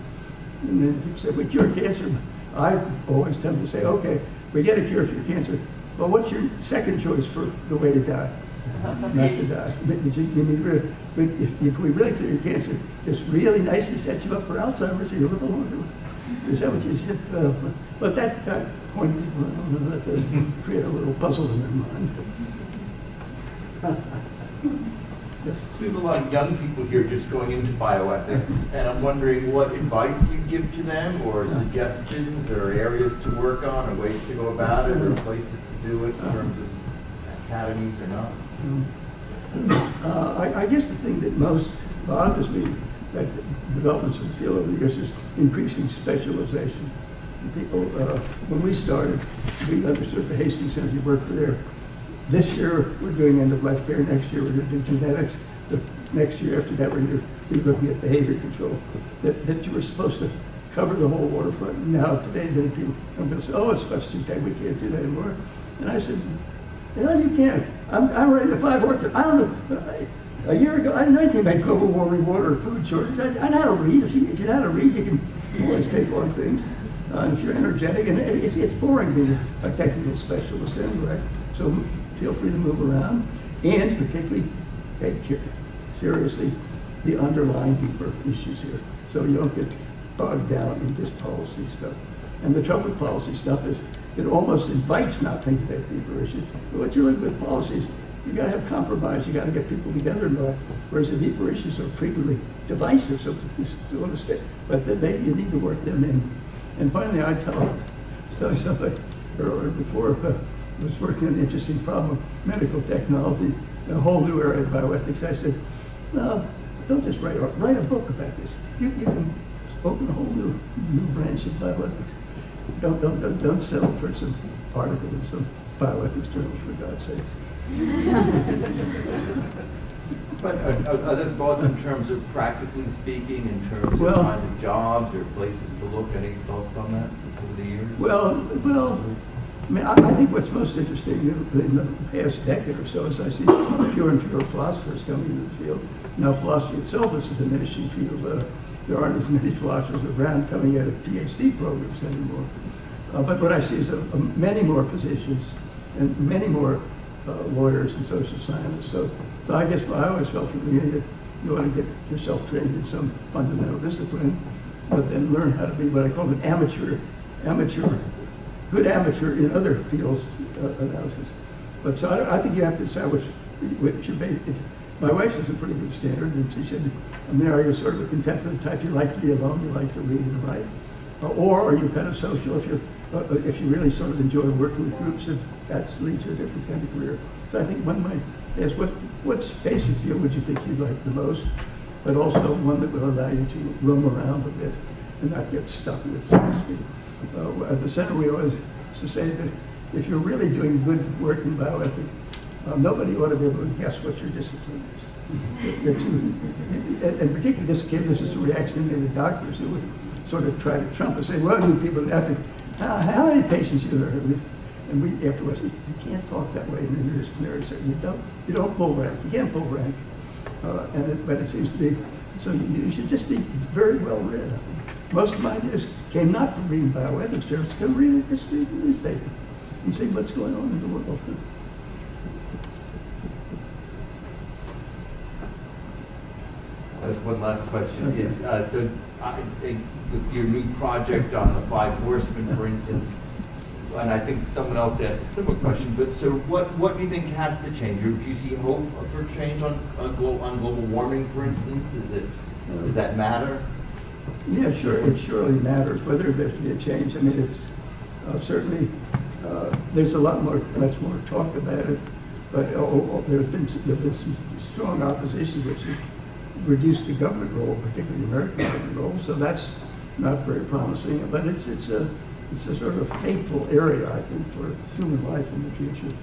Speaker 2: And then people say, if we cure cancer, I always tend to say, okay, we get a cure for your cancer, but what's your second choice for the way to die? not to die. But if we really cure your cancer, it's really nice to set you up for Alzheimer's, so you live longer. Is that what you said? But that point, that does create a little puzzle in their mind. Yes.
Speaker 1: We have a lot of young people here just going into bioethics, and I'm wondering what advice you give to them, or suggestions, or areas to work on, or ways to go about it, or places to do it in terms of academies or not.
Speaker 2: I guess the thing that most bothers me, like developments in the field over the years, is increasing specialization. People, when we started, we understood the Hastings Center, you worked for there. This year, we're doing end-of-life care. Next year, we're going to do genetics. The next year after that, we're going to be looking at behavior control. That you were supposed to cover the whole waterfront. Now, today, many people are going to say, oh, it's much too tight, we can't do that anymore. And I said, you can't. I'm running the 5 orchard. I don't know. A year ago, I didn't know anything about global warming, water, or food shortages. I know how to read. If you know how to read, you can always take on things. And if you're energetic, and it's boring being a technical specialist anyway. So feel free to move around, and particularly take care, seriously, the underlying deeper issues here. So you don't get bogged down in this policy stuff. And the trouble with policy stuff is it almost invites not thinking about deeper issues. But what you're looking with policies, you got to have compromise. You got to get people together. Whereas the deeper issues are frequently divisive, so you understand. But you need to work them in. And finally, I tell you something earlier before. I was working on an interesting problem of medical technology, a whole new area of bioethics. I said, no, don't just write a book about this. You can open a whole new branch of bioethics. Don't settle for some article in some bioethics journal, for God's sakes.
Speaker 1: But are there thoughts in terms of practically speaking, in terms of kinds of jobs or places to look? Any thoughts on that over the years?
Speaker 2: Well, I mean, I think what's most interesting in the past decade or so is I see fewer and fewer philosophers coming into the field. Now, philosophy itself is a diminishing field. There aren't as many philosophers around coming out of PhD programs anymore. But what I see is many more physicians and many more lawyers and social scientists. So I guess I always felt from the beginning that you want to get yourself trained in some fundamental discipline, but then learn how to be what I call an good amateur in other fields analysis. But so I think you have to decide which your base. My wife is a pretty good standard, and she said, I mean, are you sort of a contemplative type? You like to be alone, you like to read and write, or are you kind of social? If you really sort of enjoy working with groups, that leads to a different kind of career. So I think one might ask, what basic field would you think you'd like the most, but also one that will allow you to roam around a bit and not get stuck with, so to speak. At the center, we always used to say that if you're really doing good work in bioethics, nobody ought to be able to guess what your discipline is. And particularly this is a reaction to the doctors who would sort of try to trump and say, well, you people in ethics, how many patients you have? And we afterwards said, you can't talk that way in an interdisciplinary setting. You don't pull rank. You can't pull rank. But it seems to be, so you should just be very well read. Most of my ideas came not from reading bioethics journals, came read the newspaper and see what's going on in the world.
Speaker 1: That's one last question. Okay. So with your new project on the 5 horsemen, for instance, and I think someone else asked a similar question, but so what do you think has to change? Or do you see hope for change on global warming, for instance? Does that matter?
Speaker 2: Yeah, sure. It surely matters whether there should be a change. I mean, it's certainly there's much more talk about it, but there's been some strong opposition, which has reduced the government role, particularly the American government role. So that's not very promising. But it's a sort of fateful area, I think, for human life in the future.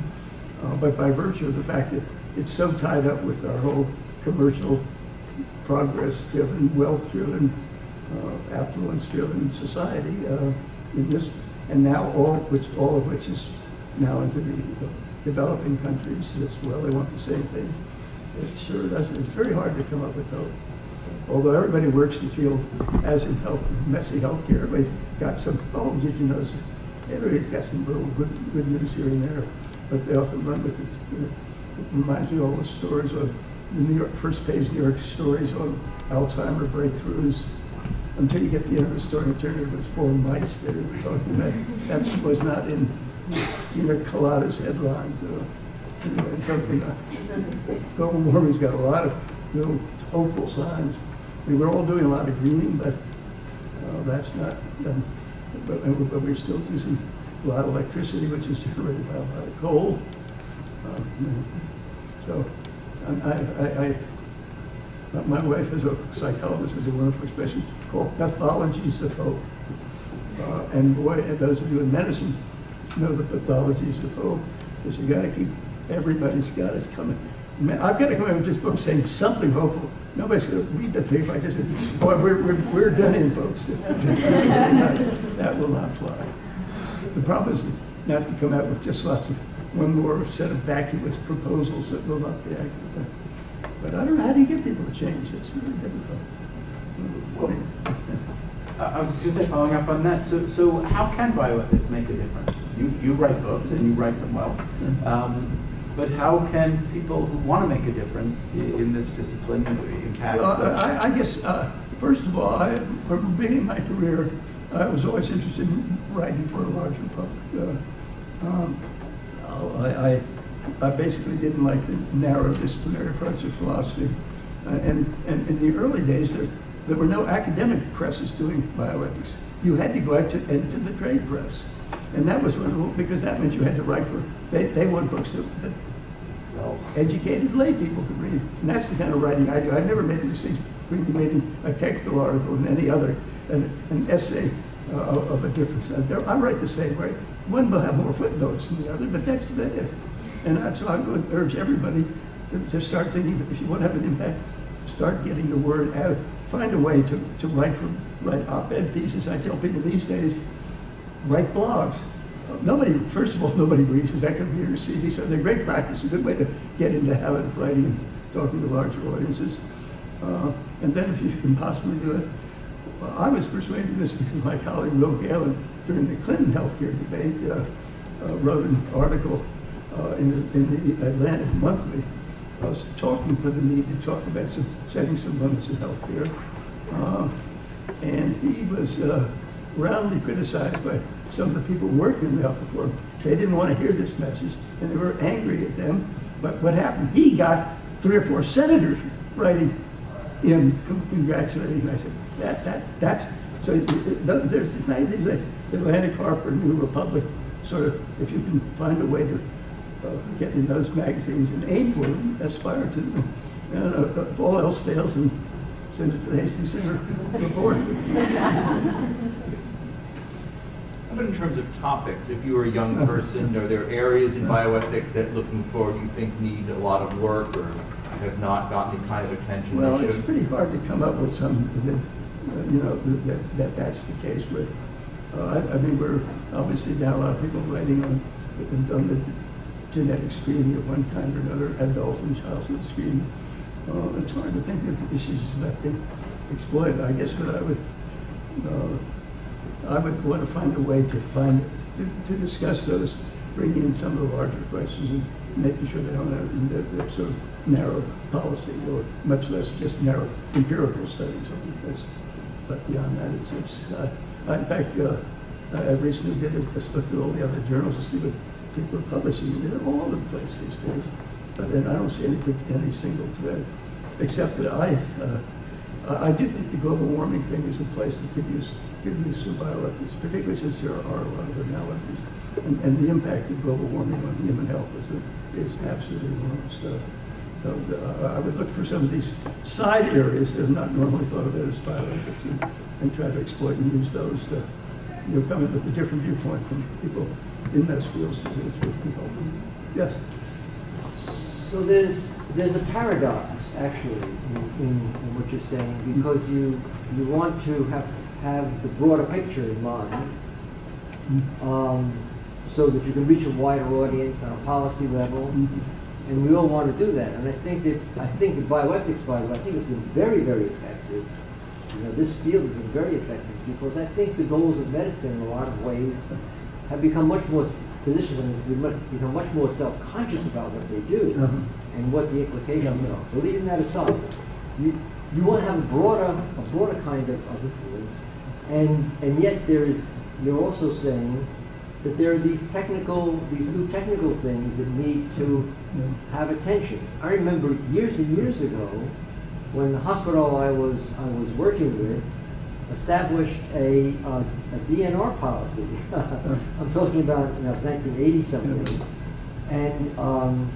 Speaker 2: But by virtue of the fact that it's so tied up with our whole commercial, progress-driven, wealth-driven, affluence-driven society in this, and now all of which is now into the developing countries as well. They want the same thing. It sure doesn't. It's very hard to come up with hope. Although everybody works in the field, as in messy healthcare, everybody's got some, did you notice? Everybody's got some little good news here and there, but they often run with it. reminds me of all the stories of the New York, first page New York stories on Alzheimer breakthroughs. Until you get to the end of the story, it turned out it was 4 mice they were talking about. That was not in Gina Colada's headlines. And so, global warming's got a lot of little hopeful signs. I mean, we're all doing a lot of greening, but that's not, but we're still using a lot of electricity, which is generated by a lot of coal. So my wife is a psychologist, has a wonderful expression called pathologies of hope. And boy, and those of you in medicine know the pathologies of hope, because you got to keep, everybody's got us coming. I've got to come out with this book saying something hopeful. Nobody's going to read the thing if I just said, boy, we're done in, folks. That will not fly. The problem is not to come out with just lots of, one more set of vacuous proposals that will not be accurate. But I don't know, how do you get people to change? It's really difficult.
Speaker 3: I was just going to say, following up on that, so how can bioethics make a difference? You write books, and you write them well, but how can people who want to make a difference in this discipline impact?
Speaker 2: Well, I guess, first of all, from the beginning of my career, I was always interested in writing for a larger public. I basically didn't like the narrow disciplinary approach of philosophy. And in the early days, there were no academic presses doing bioethics. You had to go out to the trade press. And that was one, because that meant you had to write for, they want books that educated lay people could read. And that's the kind of writing I do. I never made a distinction between reading a technical article and any other, an essay of a different side. I write the same way. One will have more footnotes than the other, but that's it. And so I would urge everybody to start thinking, if you want to have an impact, start getting the word out. Find a way to write op-ed pieces. I tell people these days, write blogs. First of all, nobody reads, because that can be your CV, so they're great practice, a good way to get into the habit of writing and talking to larger audiences. And then if you can possibly do it, well, I was persuaded of this because my colleague Will Galen, during the Clinton healthcare debate, wrote an article in the Atlantic Monthly, talking for the need to talk about setting some limits in healthcare. And he was roundly criticized by some of the people working in the health reform. They didn't want to hear this message, and they were angry at them. But what happened? He got 3 or 4 senators writing him congratulating him. I said, that's, so there's these nice things like Atlantic, Harper, New Republic, sort of, if you can find a way to get in those magazines and aim for them, aspire to them. And if all else fails, then send it to the Hastings Center report.
Speaker 1: How about in terms of topics? If you were a young person, are there areas in bioethics that looking forward you think need a lot of work or have not gotten the kind of attention?
Speaker 2: Well, it's pretty hard to come up with some that that's the case with. I mean, we're obviously now a lot of people writing on the genetic screening of one kind or another, adult and childhood screening. It's hard to think of issues that they exploit. I guess what I would want to find a way to discuss those, bringing in some of the larger questions and making sure they don't have that sort of narrow policy or much less just narrow empirical studies on this. But beyond that, in fact, I recently just looked at all the other journals to see what people are publishing. They're all over the place these days. But then I don't see any single thread, except that I do think the global warming thing is a place that could use some bioethics, particularly since there are a lot of analogies. And the impact of global warming on human health is absolutely enormous. So I would look for some of these side areas that are not normally thought about as bioethics and try to exploit and use those to come in with a different viewpoint from people in those fields to do it would be helpful. Yes?
Speaker 13: So there's a paradox actually in what you're saying, because you want to have the broader picture in mind, so that you can reach a wider audience on a policy level, and we all want to do that. And I think that bioethics, by the way, I think it's been very, very effective. This field has been very effective because I think the goals of medicine in a lot of ways have become much more physicians become much more self-conscious about what they do and what the implications are. So leaving that aside, you want to have a broader kind of influence, and yet you're also saying that there are these new technical things that need to have attention. I remember years and years ago when the hospital I was working with established a DNR policy. I'm talking about 1980 something, and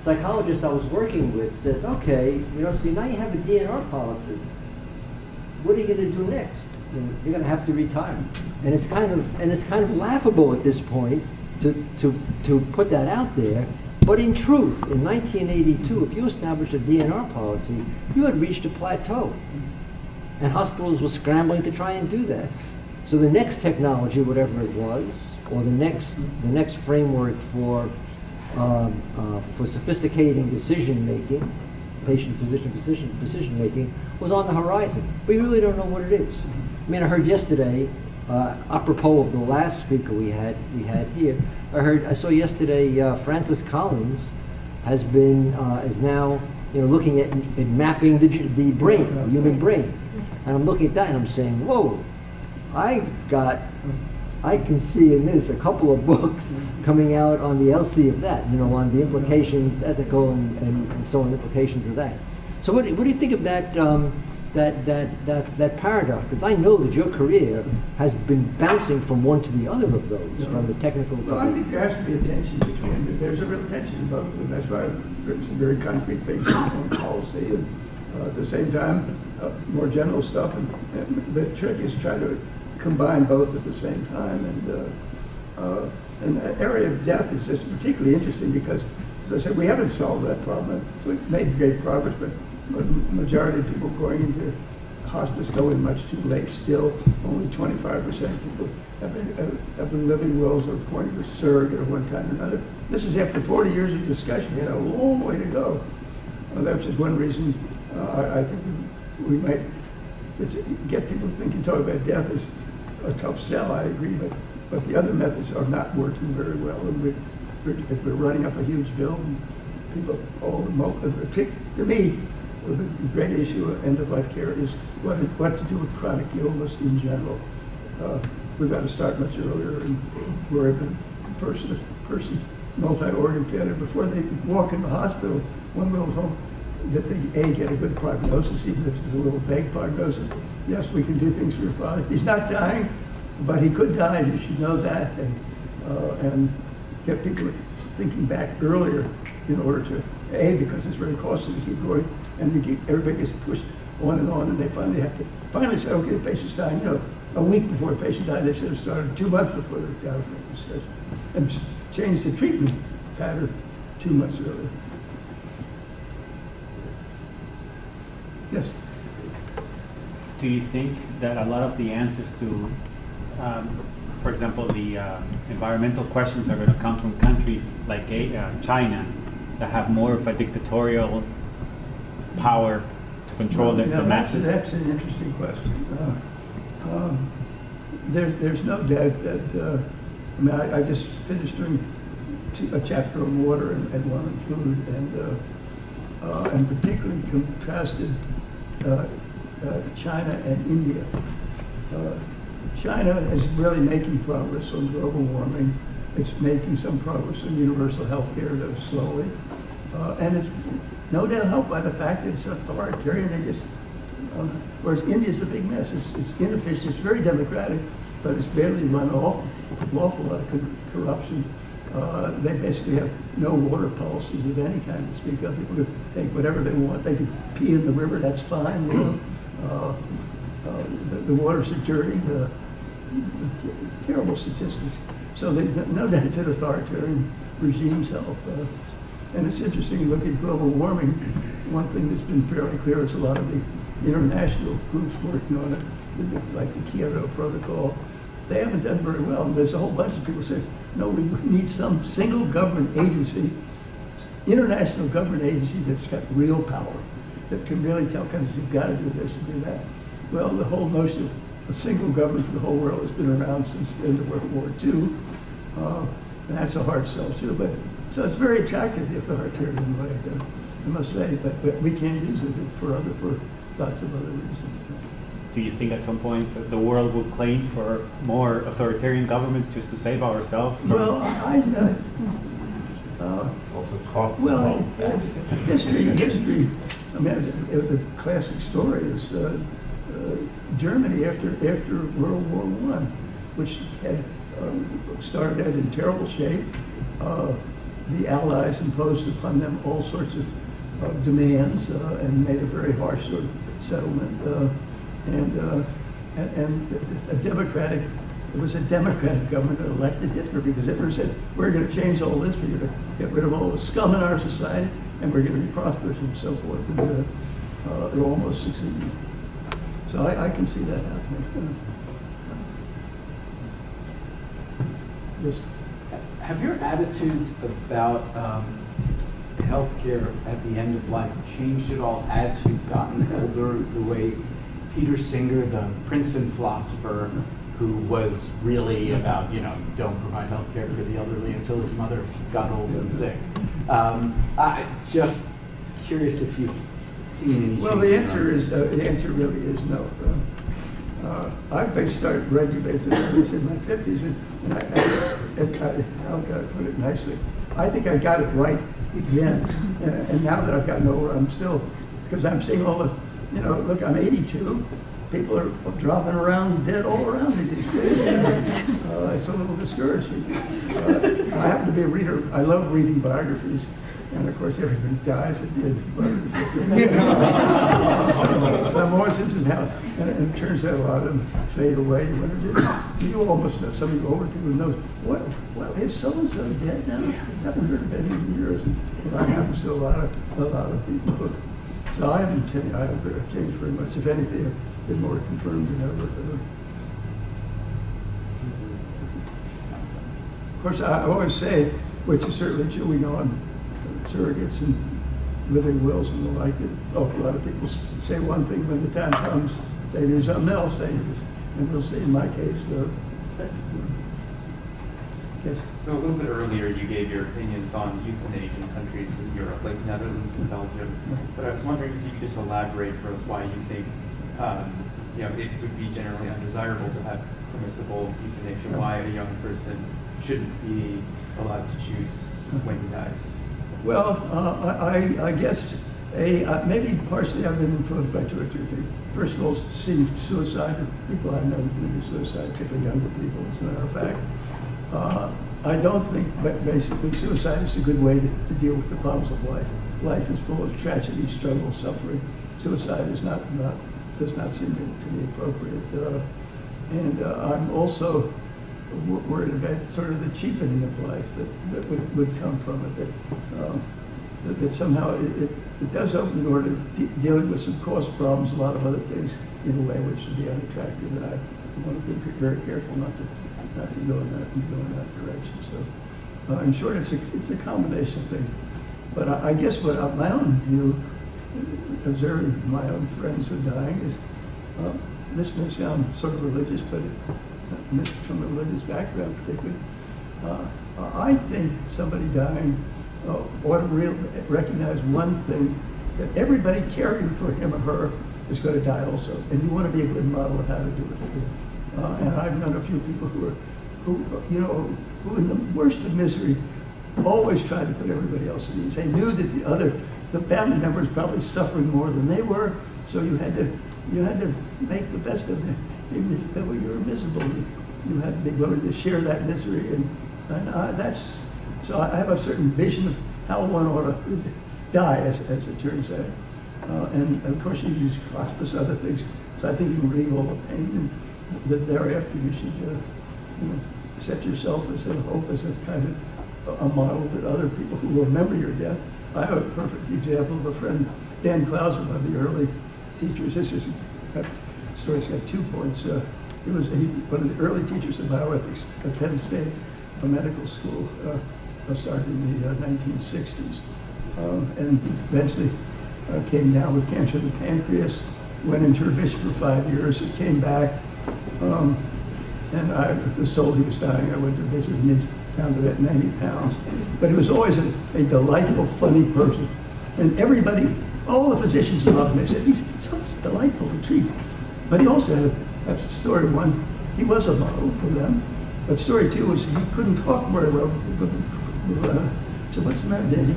Speaker 13: psychologist I was working with says, okay, so now you have a DNR policy. What are you going to do next? You're going to have to retire, and it's kind of laughable at this point to put that out there. But in truth, in 1982, if you established a DNR policy, you had reached a plateau, and hospitals were scrambling to try and do that. So the next technology, whatever it was, or the next framework for sophisticating decision making, patient-physician decision making, was on the horizon. But you really don't know what it is. I mean, I heard yesterday, apropos of the last speaker we had here, I saw yesterday Francis Collins is now looking at mapping the brain, the human brain, and I'm looking at that and I'm saying, whoa, I can see in this a couple of books coming out on the LC of that, on the implications, ethical and so on, implications of that. So what do you think of that that paradox? Because I know that your career has been bouncing from one to the other of those, from the technical to
Speaker 2: I think there has to be a tension between them. There's a real tension in both of them. That's why I've written some very concrete things on policy, and at the same time, more general stuff. And the trick is try to combine both at the same time. And the area of death is just particularly interesting because, as I said, we haven't solved that problem. We've made great progress, but the majority of people going into hospice go in much too late still. Only 25% of people have been living wills or appointed a surrogate of one kind or another. This is after 40 years of discussion. We had a long way to go. That's just one reason I think we might get people thinking, talk about death is a tough sell, I agree, but the other methods are not working very well. And we're running up a huge bill, and people, to me, the great issue of end-of-life care is what to do with chronic illness in general. We've got to start much earlier and worry about person multi-organ failure before they walk in the hospital. One will hope that they get a good prognosis, even if it's a little vague prognosis. Yes, we can do things for your father. He's not dying, but he could die, and you should know that, and get people thinking back earlier in order to, because it's very costly to keep going, and everybody gets pushed on, and they finally have to say, okay, the patient's dying. A week before a patient died, they should have started 2 months before they died, and changed the treatment pattern 2 months earlier. Yes.
Speaker 5: Do you think that a lot of the answers to, for example, the environmental questions are going to come from countries like China that have more of a dictatorial power to control the masses?
Speaker 2: That's an interesting question. There's no doubt that, I just finished doing a chapter on water and one on food, and particularly contrasted China and India. China is really making progress on global warming. It's making some progress on universal health care, though slowly. And it's no doubt helped by the fact that it's authoritarian. Whereas India's a big mess. It's inefficient, it's very democratic, but it's barely run off, an awful lot of corruption. They basically have no water policies of any kind to speak of. People can take whatever they want. They can pee in the river, that's fine. The waters are dirty. Terrible statistics. So no doubt it's an authoritarian regime's help. And it's interesting to look at global warming. One thing that's been fairly clear is a lot of the international groups working on it, like the Kyoto Protocol, they haven't done very well. And there's a whole bunch of people saying, no, we need some single government agency, international government agency that's got real power, that can really tell countries, you've got to do this and do that. Well, the whole notion of a single government for the whole world has been around since the end of World War II. And that's a hard sell too, but so it's very attractive, the authoritarian way, I must say, but we can't use it for lots of other reasons.
Speaker 5: Do you think at some point the world will claim for more authoritarian governments just to save ourselves?
Speaker 2: Well,
Speaker 3: Also costs.
Speaker 2: well, history. I mean, the classic story is Germany after World War I, which had started out in terrible shape. The Allies imposed upon them all sorts of demands and made a very harsh sort of settlement. And it was a democratic government that elected Hitler, because Hitler said, we're going to change all this, we're going to get rid of all the scum in our society, and we're going to be prosperous and so forth. And it almost succeeded. So I can see that happening. Yes.
Speaker 3: Have your attitudes about healthcare at the end of life changed at all as you've gotten older? The way Peter Singer, the Princeton philosopher, who was really about, don't provide health care for the elderly until his mother got old and sick. I'm just curious if you've seen any change.
Speaker 2: Well, the answer really is no. I started writing basically in my 50s, and how can I put it nicely? I think I got it right again, and now that I've gotten older, I'm still, because I'm seeing all the, look, I'm 82. People are dropping around dead all around me these days. It's a little discouraging. I happen to be a reader. I love reading biographies. And of course, everybody dies at the end of the biography. I'm always interested in how, and it turns out a lot of them fade away. You almost know, some of you older people know, well, is so-and-so dead now? I haven't heard of any in years. And that happens to a lot of people. So I haven't changed very much. If anything, I've been more confirmed than ever. Of course, I always say, which is certainly true, we know on surrogates and living wills and the like, an awful lot of people say one thing, when the time comes, they do something else. And we'll see in my case. Yes.
Speaker 14: So a little bit earlier, you gave your opinions on euthanasia in countries in Europe, like Netherlands and Belgium. But I was wondering if you could just elaborate for us why you think, it would be generally undesirable to have permissible euthanasia. Why a young person shouldn't be allowed to choose when he dies.
Speaker 2: Well, I guess maybe partially I've been influenced by 2 or 3 things. First of all, seeing suicide, people I've known commit suicide, particularly younger people, as a matter of fact. I don't think, but basically suicide is a good way to deal with the problems of life. Life is full of tragedy, struggle, suffering. Suicide does not seem to be appropriate. And I'm also worried about sort of the cheapening of life that would come from it. That somehow it does open the door to dealing with some cost problems, a lot of other things in a way which would be unattractive. And I want to be very careful not to go in that direction. So, in short, it's a combination of things. But I guess what my own view, observing my own friends who are dying, is this may sound sort of religious, but from a religious background particularly, I think somebody dying ought to recognize one thing, that everybody caring for him or her is going to die also, and you want to be a good model of how to do it. And I've known a few people who in the worst of misery always tried to put everybody else at ease. They knew that the family member was probably suffering more than they were, so you had to make the best of it. Even if you were miserable, you had to be willing to share that misery, and so I have a certain vision of how one ought to die, as it turns out. And of course, you use hospice, other things. So I think you can relieve all the pain, and that thereafter you should set yourself as a hope, as a kind of a model that other people who will remember your death. I have a perfect example of a friend, Dan Clauser, one of the early teachers. That story's got 2 points. He was one of the early teachers of bioethics at Penn State, a medical school, started in the 1960s. And eventually came down with cancer of the pancreas, went into remission for 5 years, it came back, and I was told he was dying. I went to visit him. down to that 90 pounds. But he was always a delightful, funny person. And everybody, all the physicians loved him. They said, he's so delightful to treat. But he also had, that's story one, he was a model for them. But story two was he couldn't talk very well. So what's the matter, Danny?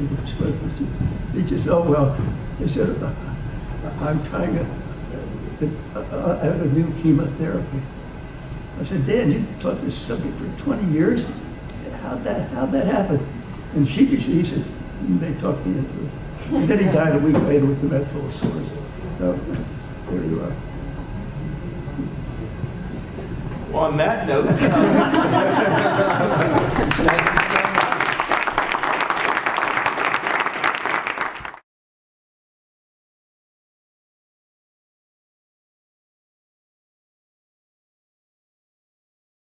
Speaker 2: He just, oh, well, he said, I'm trying I have a new chemotherapy. I said, Dan, you taught this subject for 20 years? How'd that happen? And sheepishly, he said, they talked me into it. And then he died a week later with the mouth full of sores. So, there you are.
Speaker 1: On that note,